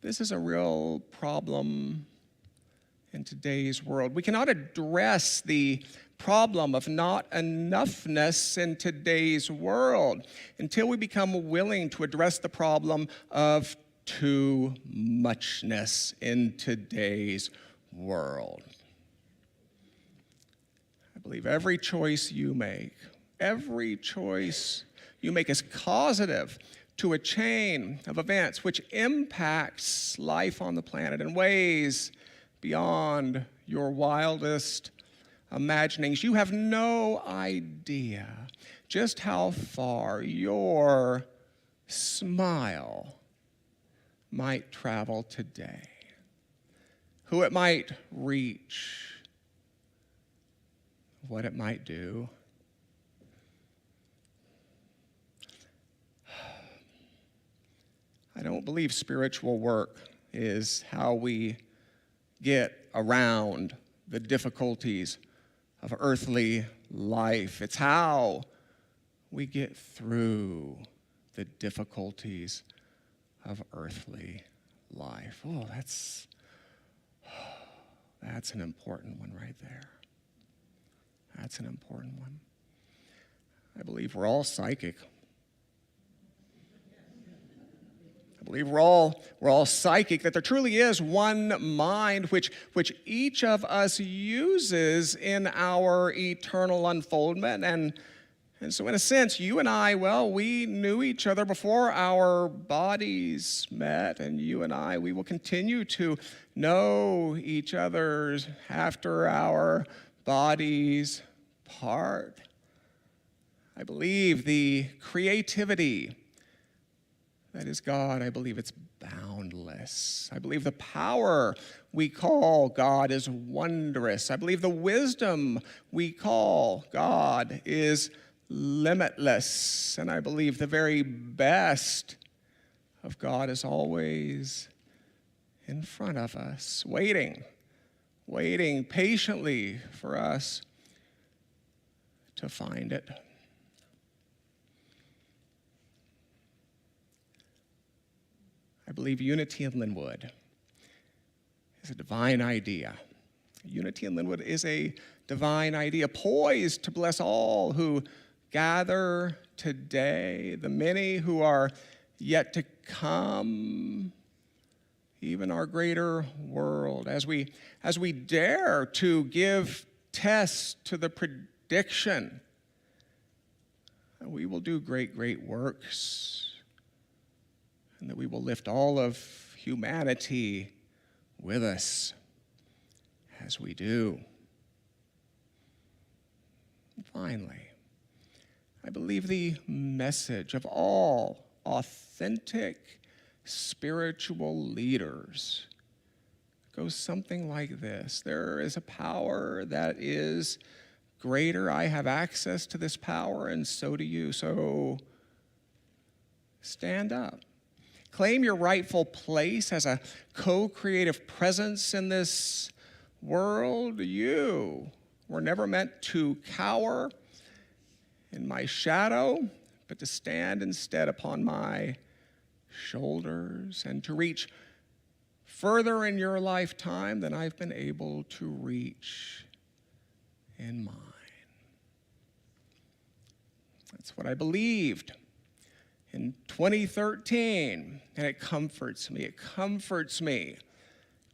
S7: this is a real problem in today's world. We cannot address the problem of not enoughness in today's world until we become willing to address the problem of too muchness in today's world. I believe every choice you make is causative to a chain of events which impacts life on the planet in ways beyond your wildest imaginings. You have no idea just how far your smile might travel today, who it might reach, what it might do. I don't believe spiritual work is how we get around the difficulties of earthly life. It's how we get through the difficulties of earthly life. Oh, that's an important one right there. That's an important one. I believe we're all psychic. I believe we're all psychic, that there truly is one mind which each of us uses in our eternal unfoldment. And so in a sense, you and I, well, we knew each other before our bodies met, and you and I, we will continue to know each other after our bodies part. I believe the creativity that is God, I believe it's boundless. I believe the power we call God is wondrous. I believe the wisdom we call God is limitless. And I believe the very best of God is always in front of us, waiting patiently for us to find it. I believe unity in Lynnwood is a divine idea. Unity in Lynnwood is a divine idea poised to bless all who gather today, the many who are yet to come, even our greater world, as we dare to give test to the prediction that we will do great works, and that we will lift all of humanity with us as we do. And finally, I believe the message of all authentic spiritual leaders goes something like this. There is a power that is greater. I have access to this power, and so do you. So stand up. Claim your rightful place as a co-creative presence in this world. You were never meant to cower in my shadow, but to stand instead upon my shoulders and to reach further in your lifetime than I've been able to reach in mine. That's what I believed in 2013, and it comforts me. It comforts me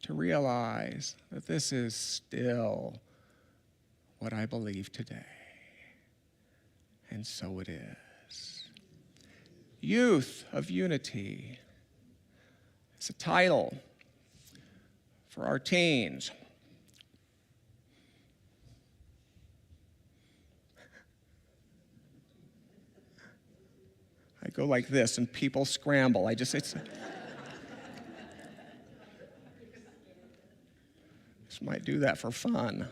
S7: to realize that this is still what I believe today. And so it is. Youth of Unity is a title for our teens. I go like this and people scramble. Just might do that for fun.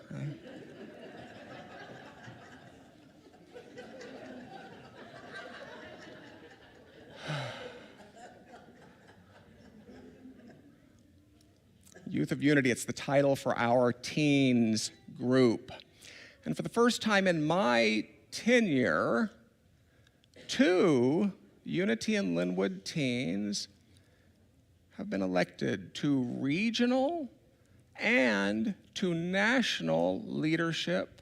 S7: Youth of Unity, it's the title for our teens group. And for the first time in my tenure, 2 Unity in Lynnwood teens have been elected to regional and to national leadership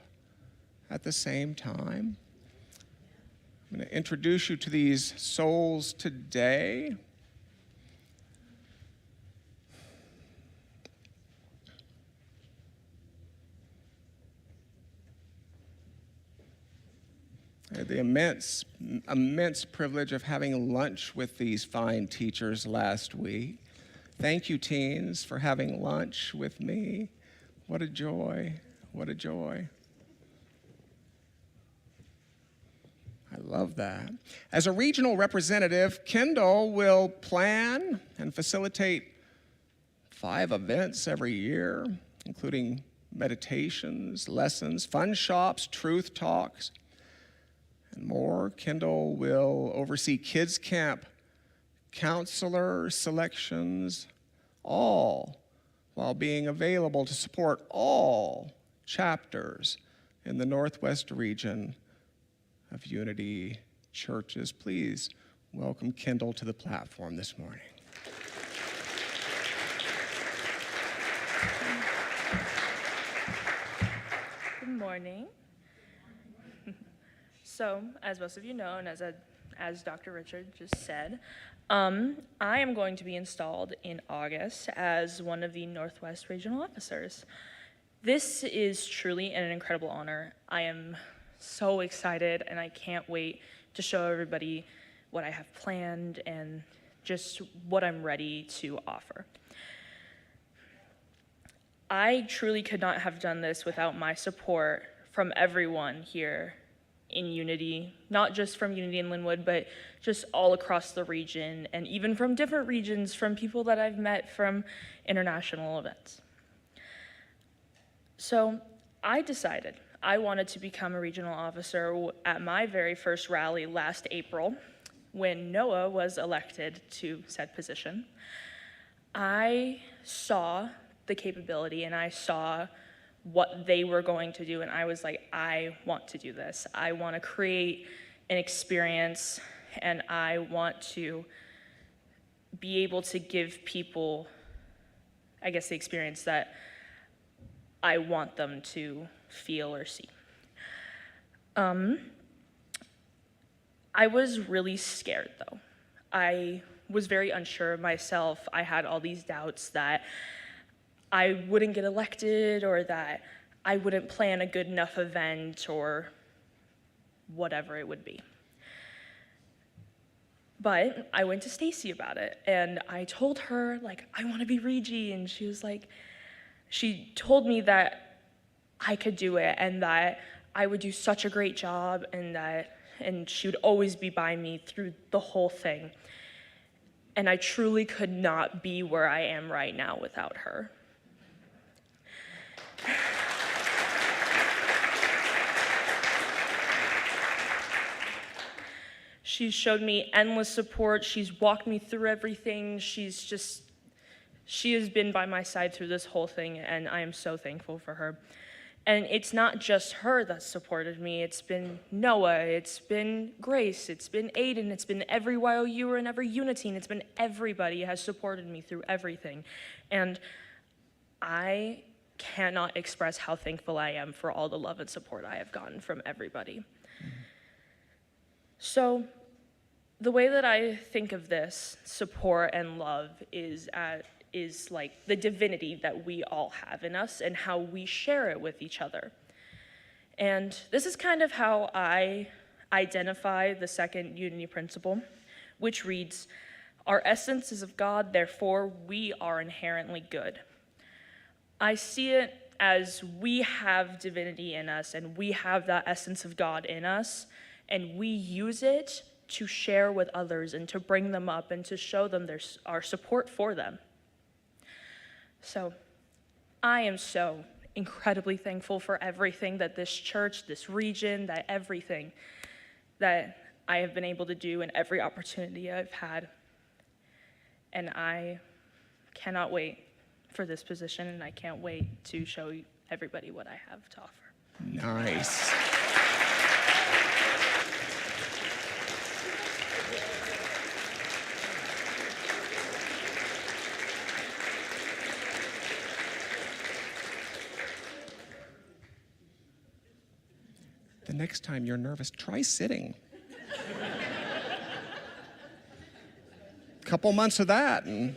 S7: at the same time. I'm going to introduce you to these souls today. I had the immense privilege of having lunch with these fine teachers last week. Thank you, teens, for having lunch with me. What a joy, what a joy. I love that. As a regional representative, Kendall will plan and facilitate 5 events every year, including meditations, lessons, fun shops, truth talks, and more. Kendall will oversee kids camp, counselor selections, all while being available to support all chapters in the Northwest region of Unity churches. Please welcome Kendall to the platform this morning.
S14: Good morning. So, as most of you know, and as Dr. Richard just said, I am going to be installed in August as one of the Northwest Regional Officers. This is truly an incredible honor. I am so excited, and I can't wait to show everybody what I have planned and just what I'm ready to offer. I truly could not have done this without my support from everyone here in Unity, not just from Unity in Lynnwood, but just all across the region, and even from different regions, from people that I've met from international events. So I decided I wanted to become a regional officer at my very first rally last April, when Noah was elected to said position. I saw the capability and I saw what they were going to do, and I was like, I want to do this. I want to create an experience, and I want to be able to give people, I guess, the experience that I want them to feel or see. I was really scared, though. I was very unsure of myself. I had all these doubts that I wouldn't get elected, or that I wouldn't plan a good enough event, or whatever it would be. But I went to Stacy about it, and I told her, like, I want to be Regi, and she was like, she told me that I could do it, and that I would do such a great job, and she would always be by me through the whole thing. And I truly could not be where I am right now without her. She's showed me endless support. She's walked me through everything. She has been by my side through this whole thing, and I am so thankful for her. And it's not just her that supported me. It's been Noah, it's been Grace, it's been Aiden, it's been every YOUer and every Unity, and it's been everybody has supported me through everything. And I cannot express how thankful I am for all the love and support I have gotten from everybody. So the way that I think of this support and love is like the divinity that we all have in us and how we share it with each other. And this is kind of how I identify the second unity principle, which reads, "Our essence is of God, therefore we are inherently good." I see it as we have divinity in us, and we have that essence of God in us, and we use it to share with others and to bring them up and to show them our support for them. So I am so incredibly thankful for everything that this church, this region, that everything that I have been able to do and every opportunity I've had. And I cannot wait for this position, and I can't wait to show everybody what I have to offer.
S7: Nice. The next time you're nervous, try sitting. Couple months of that, and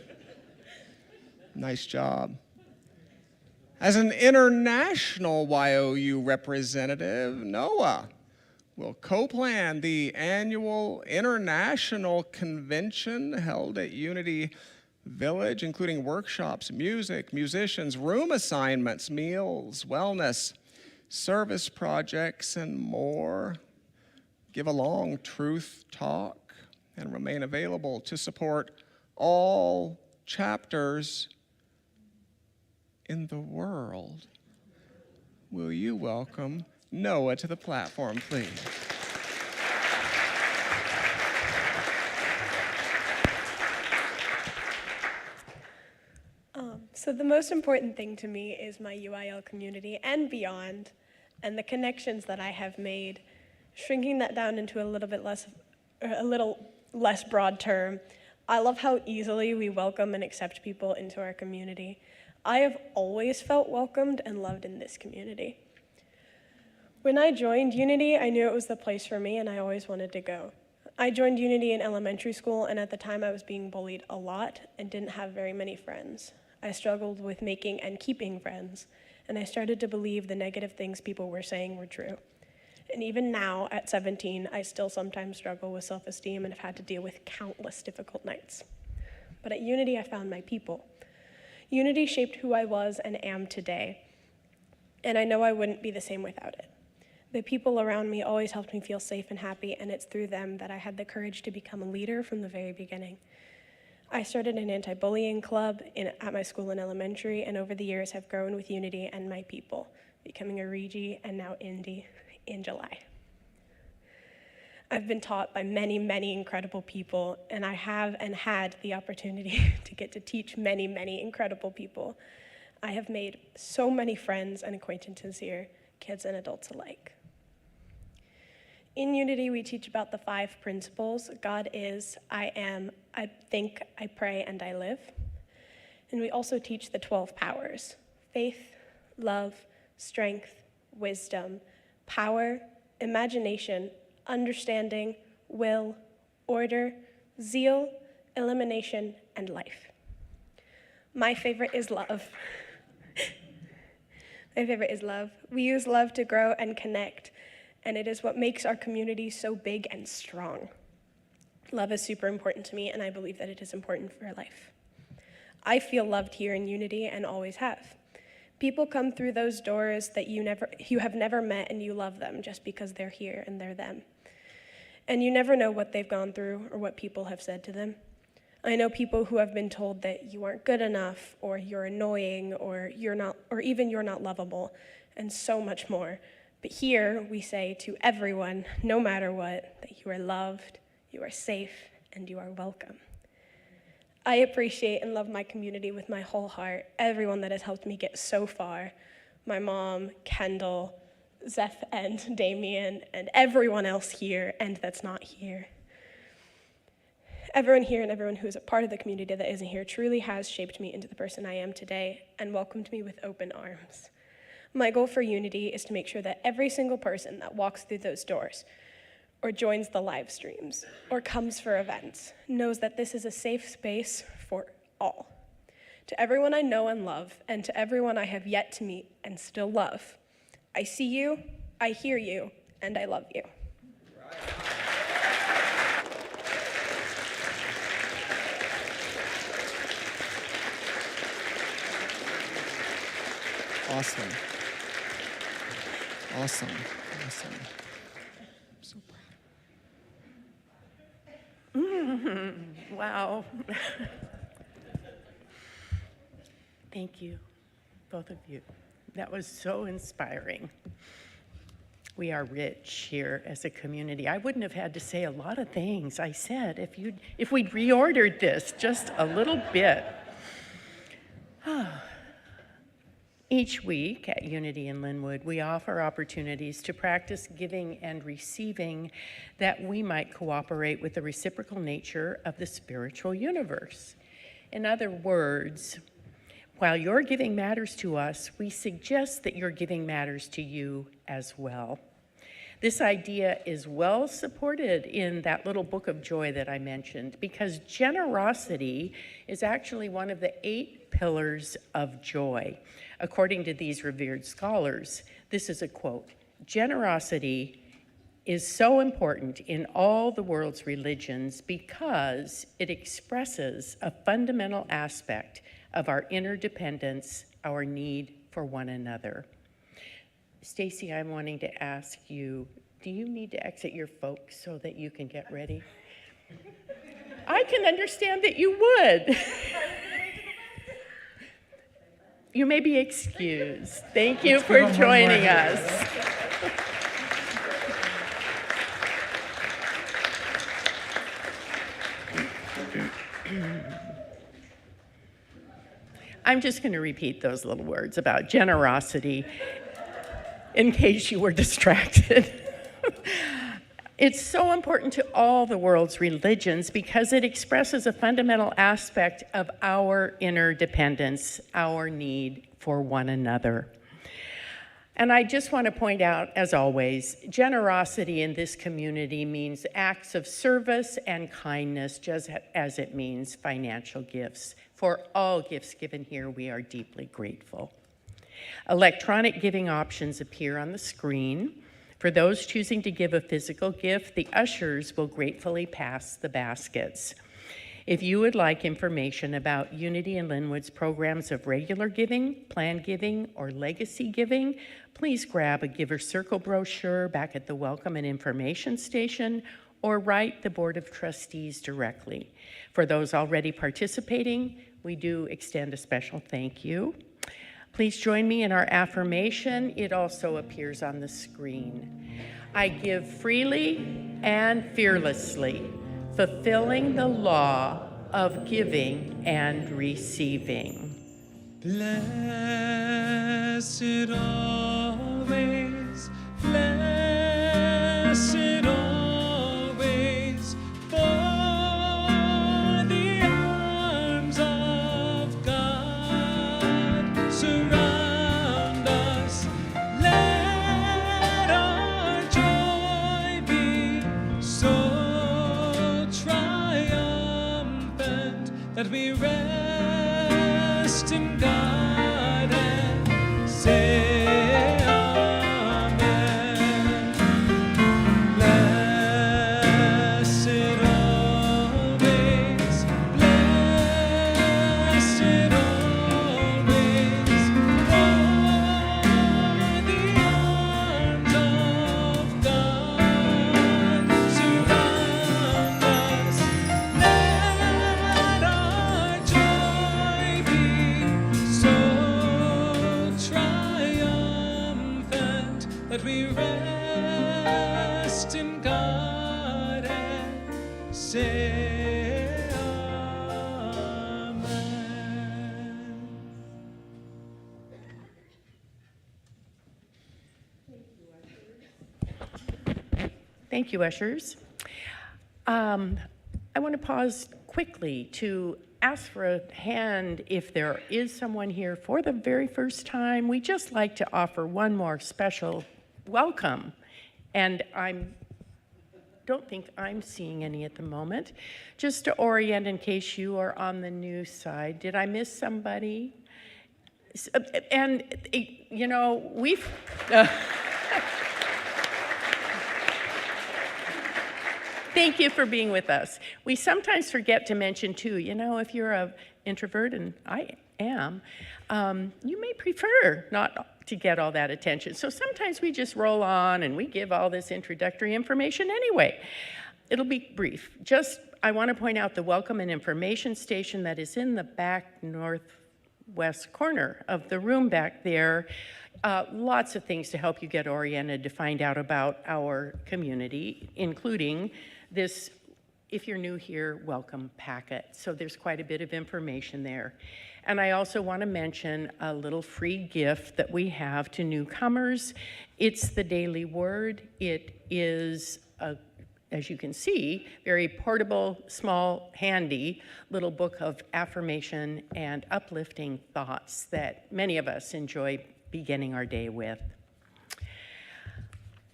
S7: nice job. As an international YOU representative, Noah will co-plan the annual international convention held at Unity Village, including workshops, music, musicians, room assignments, meals, wellness, service projects, and more. Give a long truth talk and remain available to support all chapters in the world. Will you welcome Noah to the platform, please?
S15: So the most important thing to me is my UIL community and beyond, and the connections that I have made. Shrinking that down into a little less broad term, I love how easily we welcome and accept people into our community. I have always felt welcomed and loved in this community. When I joined Unity, I knew it was the place for me, and I always wanted to go. I joined Unity in elementary school, and at the time I was being bullied a lot and didn't have very many friends. I struggled with making and keeping friends, and I started to believe the negative things people were saying were true. And even now, at 17, I still sometimes struggle with self-esteem and have had to deal with countless difficult nights. But at Unity, I found my people. Unity shaped who I was and am today, and I know I wouldn't be the same without it. The people around me always helped me feel safe and happy, and it's through them that I had the courage to become a leader from the very beginning. I started an anti-bullying club at my school in elementary, and over the years have grown with Unity and my people, becoming a Regi and now Indy in July. I've been taught by many, many incredible people, and I have and had the opportunity to get to teach many, many incredible people. I have made so many friends and acquaintances here, kids and adults alike. In Unity, we teach about the 5 principles. God is, I am, I think, I pray, and I live. And we also teach the 12 powers: faith, love, strength, wisdom, power, imagination, understanding, will, order, zeal, elimination, and life. My favorite is love. My favorite is love. We use love to grow and connect, and it is what makes our community so big and strong. Love is super important to me, and I believe that it is important for life. I feel loved here in Unity and always have. People come through those doors that you have never met, and you love them just because they're here and they're them. And you never know what they've gone through or what people have said to them. I know people who have been told that you aren't good enough, or you're annoying, or even you're not lovable, and so much more. But here we say to everyone, no matter what, that you are loved, you are safe, and you are welcome. I appreciate and love my community with my whole heart, everyone that has helped me get so far. My mom, Kendall, Zeph and Damien, and everyone else here and that's not here. Everyone here and everyone who is a part of the community that isn't here truly has shaped me into the person I am today and welcomed me with open arms. My goal for Unity is to make sure that every single person that walks through those doors or joins the live streams or comes for events knows that this is a safe space for all. To everyone I know and love, and to everyone I have yet to meet and still love, I see you, I hear you, and I love you.
S7: Awesome. Awesome. Awesome. I'm so proud.
S3: Wow. Thank you. both of you. That was so inspiring. We are rich here as a community. I wouldn't have had to say a lot of things I said if we'd reordered this just a little bit. Each week at Unity in Lynnwood, we offer opportunities to practice giving and receiving that we might cooperate with the reciprocal nature of the spiritual universe. In other words, while your giving matters to us, we suggest that your giving matters to you as well. This idea is well supported in that little book of joy that I mentioned, because generosity is actually one of the 8 pillars of joy. According to these revered scholars, this is a quote: "Generosity is so important in all the world's religions because it expresses a fundamental aspect of our interdependence, our need for one another." Stacy, I'm wanting to ask you, do you need to exit your folks so that you can get ready? I can understand that you would. You may be excused. Thank you for joining us. I'm just going to repeat those little words about generosity in case you were distracted. It's so important to all the world's religions because it expresses a fundamental aspect of our interdependence, our need for one another. And I just want to point out, as always, generosity in this community means acts of service and kindness, just as it means financial gifts. For all gifts given here, we are deeply grateful. Electronic giving options appear on the screen. For those choosing to give a physical gift, the ushers will gratefully pass the baskets. If you would like information about Unity in Lynnwood's programs of regular giving, planned giving, or legacy giving, please grab a Giver Circle brochure back at the Welcome and Information Station or write the Board of Trustees directly. For those already participating, we do extend a special thank you. Please join me in our affirmation. It also appears on the screen. I give freely and fearlessly, fulfilling the law of giving and receiving.
S2: Blessed always, blessed always, for the arms of God surround us. Let our joy be so triumphant that we rest in God and say amen. Blessed always, blessed always, for the arms of God surround us. Let our joy be so triumphant that we rest in God and say amen.
S3: Thank you, ushers. I want to pause quickly to ask for a hand if there is someone here for the very first time. We just like to offer one more special welcome, and I don't think I'm seeing any at the moment. Just to orient in case you are on the new side, did I miss somebody? And, you know, we've... Thank you for being with us. We sometimes forget to mention too, you know, if you're an introvert, and I am, you may prefer not to get all that attention. So sometimes we just roll on and we give all this introductory information anyway. It'll be brief. Just, I want to point out the Welcome and Information Station that is in the back west corner of the room back there. Lots of things to help you get oriented to find out about our community, including this, if you're new here, welcome packet. So there's quite a bit of information there. And I also want to mention a little free gift that we have to newcomers. It's the Daily Word. It is as you can see, very portable, small, handy little book of affirmation and uplifting thoughts that many of us enjoy beginning our day with.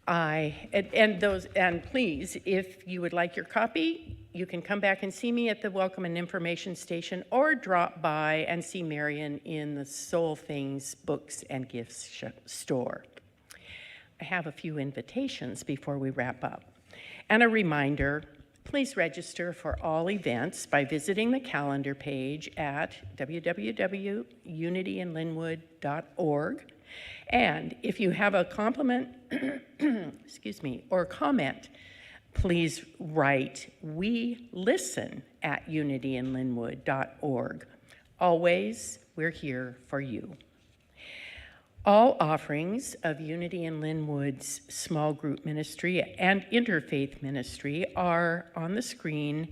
S3: And please, if you would like your copy, you can come back and see me at the Welcome and Information Station or drop by and see Marion in the Soul Things Books and Gifts store. I have a few invitations before we wrap up. And a reminder, please register for all events by visiting the calendar page at www.unityinlynnwood.org. And if you have a compliment, excuse me, or comment, please write welisten@unityinlynnwood.org. Always, we're here for you. All offerings of Unity in Lynnwood's small group ministry and interfaith ministry are on the screen,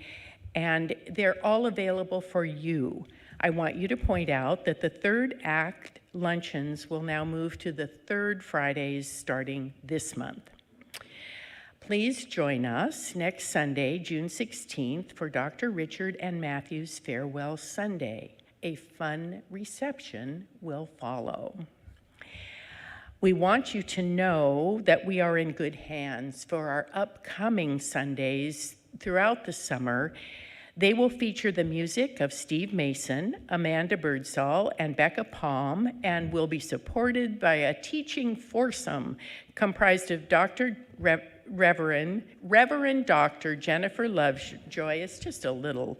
S3: and they're all available for you. I want you to point out that the third act luncheons will now move to the third Fridays starting this month. Please join us next Sunday, June 16th, for Dr. Richard and Matthew's Farewell Sunday. A fun reception will follow. We want you to know that we are in good hands for our upcoming Sundays throughout the summer. They will feature the music of Steve Mason, Amanda Birdsall, and Becca Palm, and will be supported by a teaching foursome comprised of Reverend Dr. Jennifer Lovejoy. It's just a little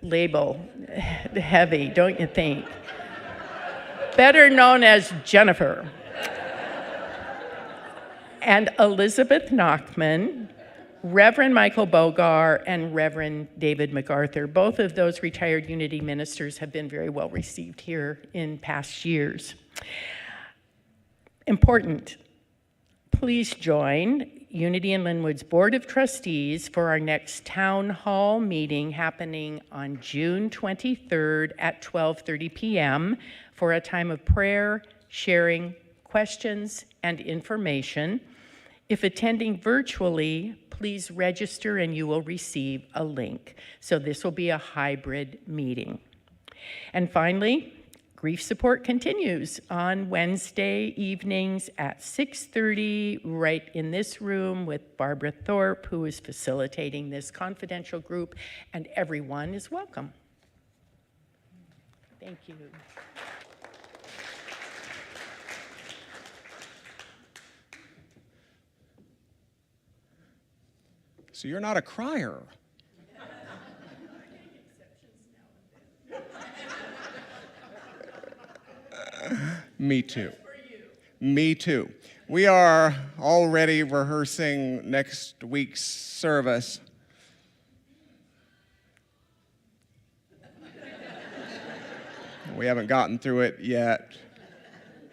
S3: label heavy, don't you think? Better known as Jennifer. And Elizabeth Nachman, Reverend Michael Bogar, and Reverend David MacArthur. Both of those retired Unity ministers have been very well received here in past years. Important, please join Unity in Lynnwood's Board of Trustees for our next town hall meeting happening on June 23rd at 12:30 p.m. for a time of prayer, sharing, questions, and information. If attending virtually, please register and you will receive a link. So this will be a hybrid meeting. And finally, grief support continues on Wednesday evenings at 6:30 right in this room with Barbara Thorpe, who is facilitating this confidential group, and everyone is welcome. Thank you.
S7: So you're not a crier. Me too. Me too. We are already rehearsing next week's service. We haven't gotten through it yet.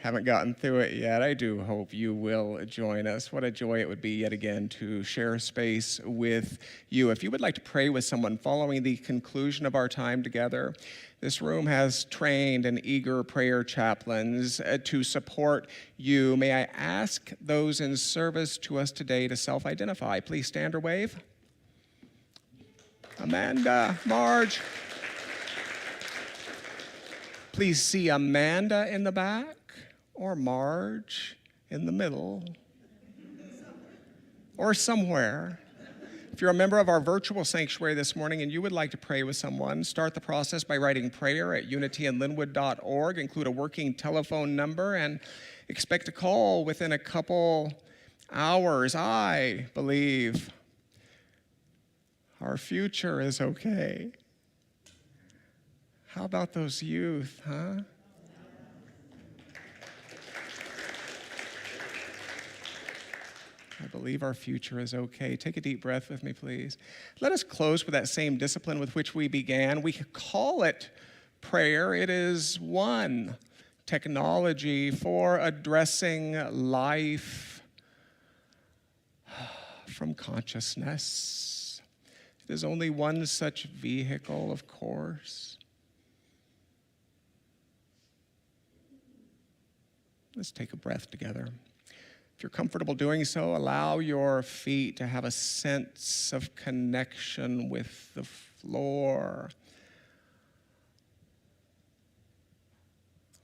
S7: I do hope you will join us. What a joy it would be yet again to share space with you. If you would like to pray with someone following the conclusion of our time together, this room has trained and eager prayer chaplains to support you. May I ask those in service to us today to self-identify? Please stand or wave. Amanda, Marge. Please see Amanda in the back. Or Marge in the middle, or somewhere. If you're a member of our virtual sanctuary this morning and you would like to pray with someone, start the process by writing prayer at unityinlynnwood.org, include a working telephone number, and expect a call within a couple hours. I believe our future is okay. How about those youth, huh? I believe our future is okay. Take a deep breath with me, please. Let us close with that same discipline with which we began. We could call it prayer. It is one technology for addressing life from consciousness. It is only one such vehicle, of course. Let's take a breath together. If you're comfortable doing so, allow your feet to have a sense of connection with the floor.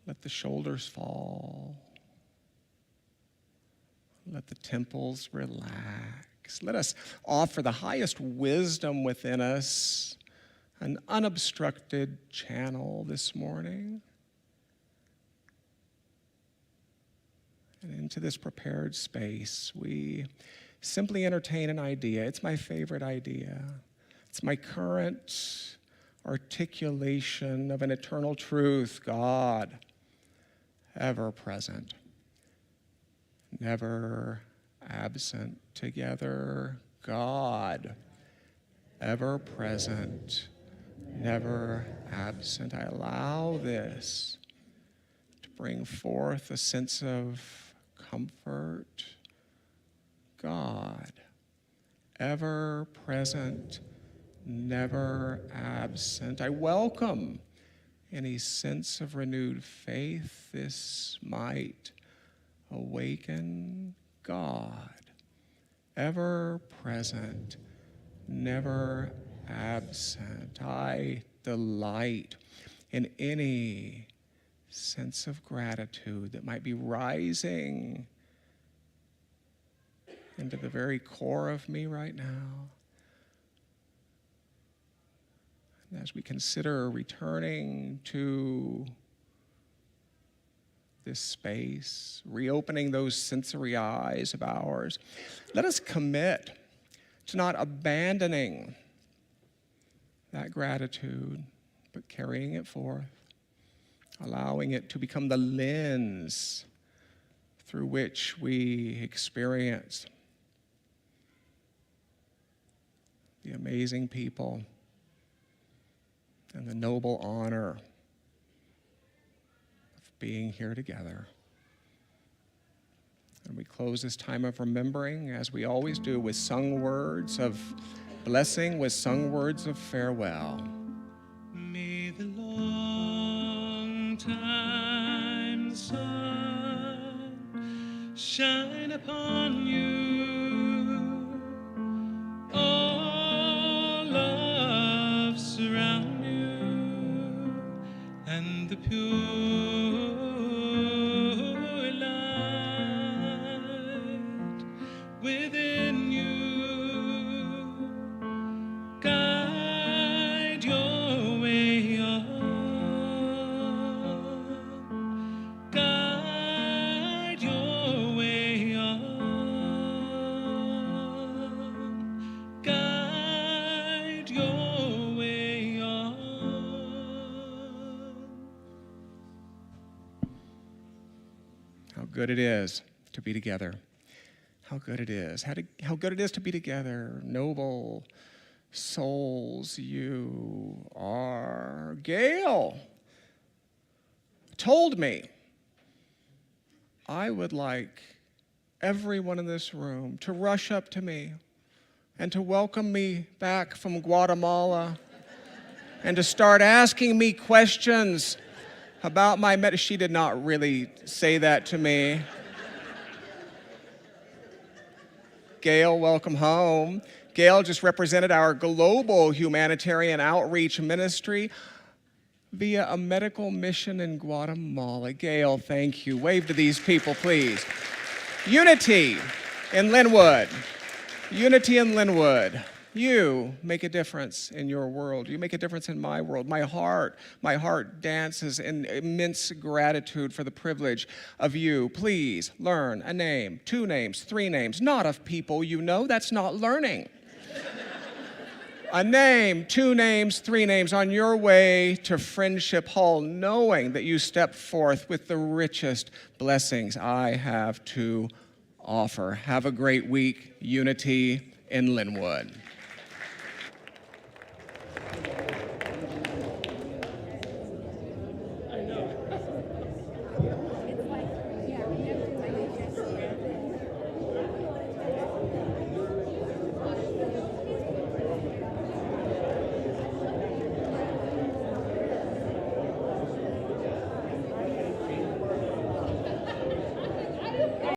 S7: Let the shoulders fall. Let the temples relax. Let us offer the highest wisdom within us, an unobstructed channel this morning. And into this prepared space, we simply entertain an idea. It's my favorite idea. It's my current articulation of an eternal truth, God, ever present, never absent, together, God, ever present, never absent. I allow this to bring forth a sense of comfort. God, ever present, never absent. I welcome any sense of renewed faith this might awaken. God, ever present, never absent. I delight in any sense of gratitude that might be rising into the very core of me right now. And as we consider returning to this space, reopening those sensory eyes of ours, let us commit to not abandoning that gratitude, but carrying it forth, allowing it to become the lens through which we experience the amazing people and the noble honor of being here together. And we close this time of remembering, as we always do, with sung words of blessing, with sung words of farewell.
S2: May the long time sun shine upon you, all love surround you, and the pure light within you guide your way on, guide your way on, guide your way on.
S7: How good it is to be together. How good it is. How good it is to be together. Noble souls you are. Gail told me I would like everyone in this room to rush up to me and to welcome me back from Guatemala and to start asking me questions about my She did not really say that to me. Gail, welcome home. Gail just represented our global humanitarian outreach ministry via a medical mission in Guatemala. Gail, thank you. Wave to these people, please. Unity in Lynnwood. Unity in Lynnwood. You make a difference in your world. You make a difference in my world. My heart dances in immense gratitude for the privilege of you. Please learn a name, 2 names, 3 names, not of people you know. That's not learning. A name, 2 names, 3 names on your way to Friendship Hall, knowing that you step forth with the richest blessings I have to offer. Have a great week. Unity in Lynnwood.